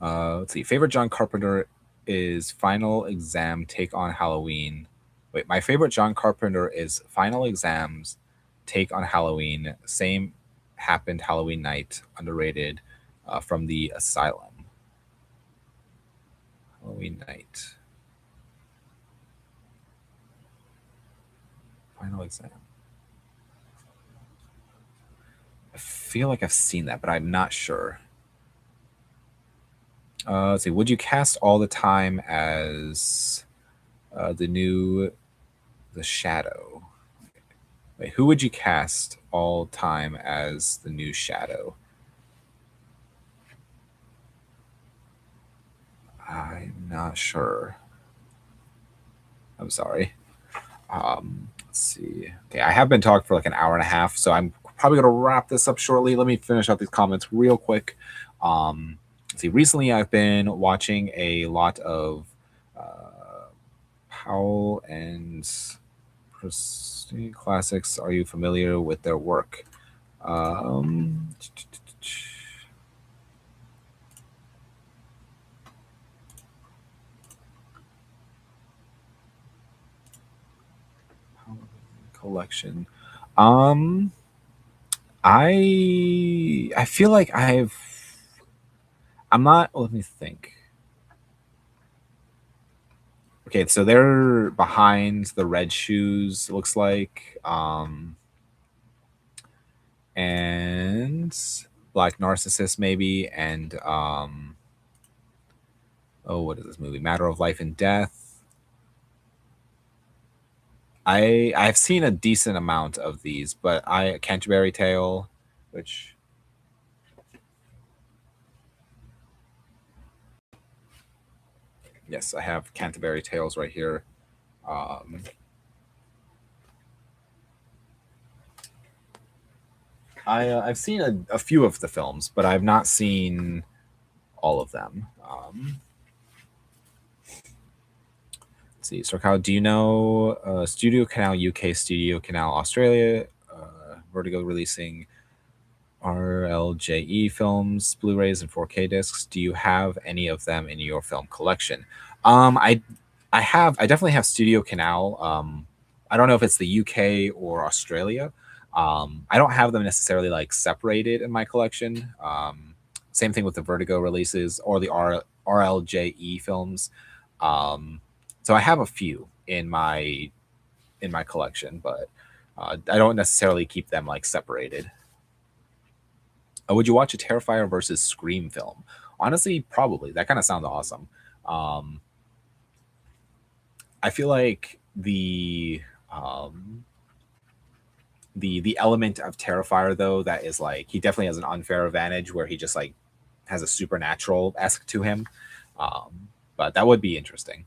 let's see. Favorite John Carpenter is Final Exam, Take on Halloween. Wait, my favorite John Carpenter is Final Exams, Take on Halloween. Same Happened Halloween Night, underrated, from the Asylum. Halloween Night. Final Exam. I feel like I've seen that, but I'm not sure. Let's see. Would you cast All the Time as the Shadow? Wait, who would you cast all time as the new Shadow? I'm not sure. I'm sorry. Let's see. Okay, I have been talking for like an hour and a half, so I'm probably going to wrap this up shortly. Let me finish out these comments real quick. Let's see. Recently, I've been watching a lot of Powell and Prestige Classics. Are you familiar with their work? collection. Um, I feel like I'm not. Let me think. Okay, so they're behind the red shoes. It looks like, and Black Narcissus maybe, and oh, what is this movie? Matter of Life and Death. I've seen a decent amount of these, but Canterbury Tale, which yes, I have Canterbury Tales right here. I've seen a few of the films, but I've not seen all of them. Let's see, so Kyle, do you know Studio Canal UK, Studio Canal Australia, Vertigo releasing RLJE films, Blu-rays, and 4K discs? Do you have any of them in your film collection? I definitely have Studio Canal. I don't know if it's the UK or Australia. I don't have them necessarily like separated in my collection. Same thing with the Vertigo releases or the RLJE films. So I have a few in my collection, but I don't necessarily keep them like separated. Would you watch a Terrifier versus Scream film? Honestly, probably. That kind of sounds awesome. I feel like the element of Terrifier though that is like he definitely has an unfair advantage where he just like has a supernatural esque to him. But that would be interesting.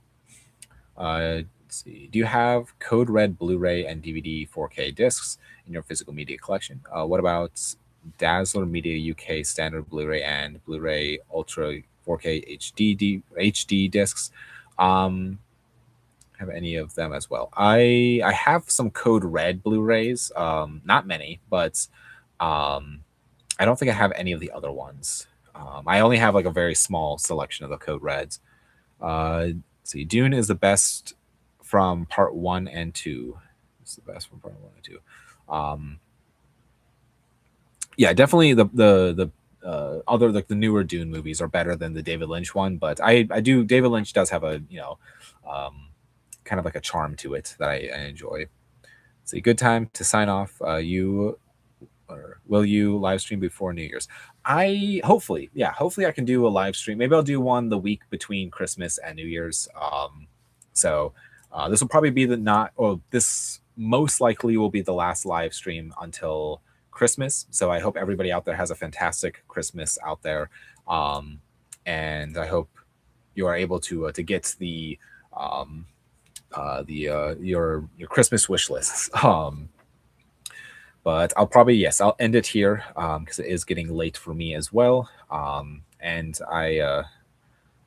Let's see. Do you have Code Red Blu-ray and DVD 4K discs in your physical media collection? What about Dazzler Media UK standard Blu-ray and Blu-ray Ultra 4K HD discs? Have any of them as well? I have some Code Red Blu-rays. Not many, but I don't think I have any of the other ones. I only have like a very small selection of the Code Reds. Let's see, Dune is the best from part 1 and 2. It's the best from part 1 and 2. Yeah, definitely the other like the newer Dune movies are better than the David Lynch one, but David Lynch does have a kind of like a charm to it that I enjoy. It's a good time to sign off. Will you live stream before New Year's? Hopefully I can do a live stream. Maybe I'll do one the week between Christmas and New Year's. So this will probably be this most likely will be the last live stream until Christmas. So I hope everybody out there has a fantastic Christmas out there, and I hope you are able to get your Christmas wish lists. But I'll end it here because it is getting late for me as well. And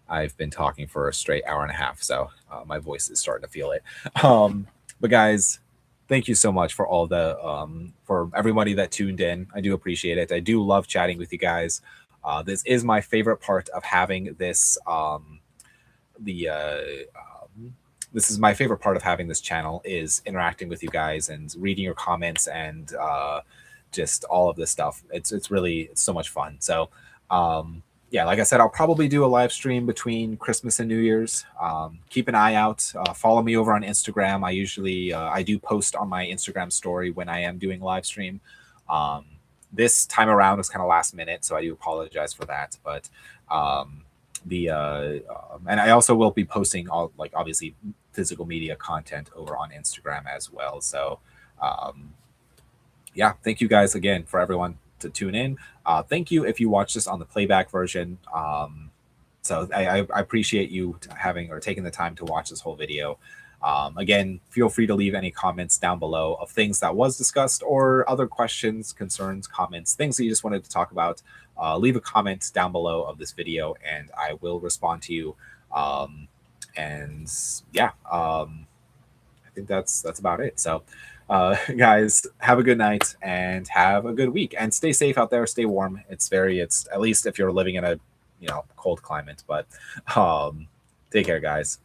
I've been talking for a straight hour and a half, so my voice is starting to feel it. But guys, thank you so much for all the for everybody that tuned in. I do appreciate it. I do love chatting with you guys. This is my favorite part of having this this is my favorite part of having this channel is interacting with you guys and reading your comments and just all of this stuff. It's so much fun. So yeah, like I said, I'll probably do a live stream between Christmas and New Year's. Keep an eye out. Follow me over on Instagram. I do post on my Instagram story when I am doing live stream. This time around was kind of last minute, so I do apologize for that. But and I also will be posting all obviously physical media content over on Instagram as well. So yeah, thank you guys again for everyone to tune in. Thank you if you watch this on the playback version. So I appreciate you taking the time to watch this whole video. Again, feel free to leave any comments down below of things that was discussed or other questions, concerns, comments, things that you just wanted to talk about. Leave a comment down below of this video and I will respond to you. And yeah, I think that's about it. So guys, have a good night and have a good week and stay safe out there. Stay warm. It's at least if you're living in a cold climate, but take care, guys.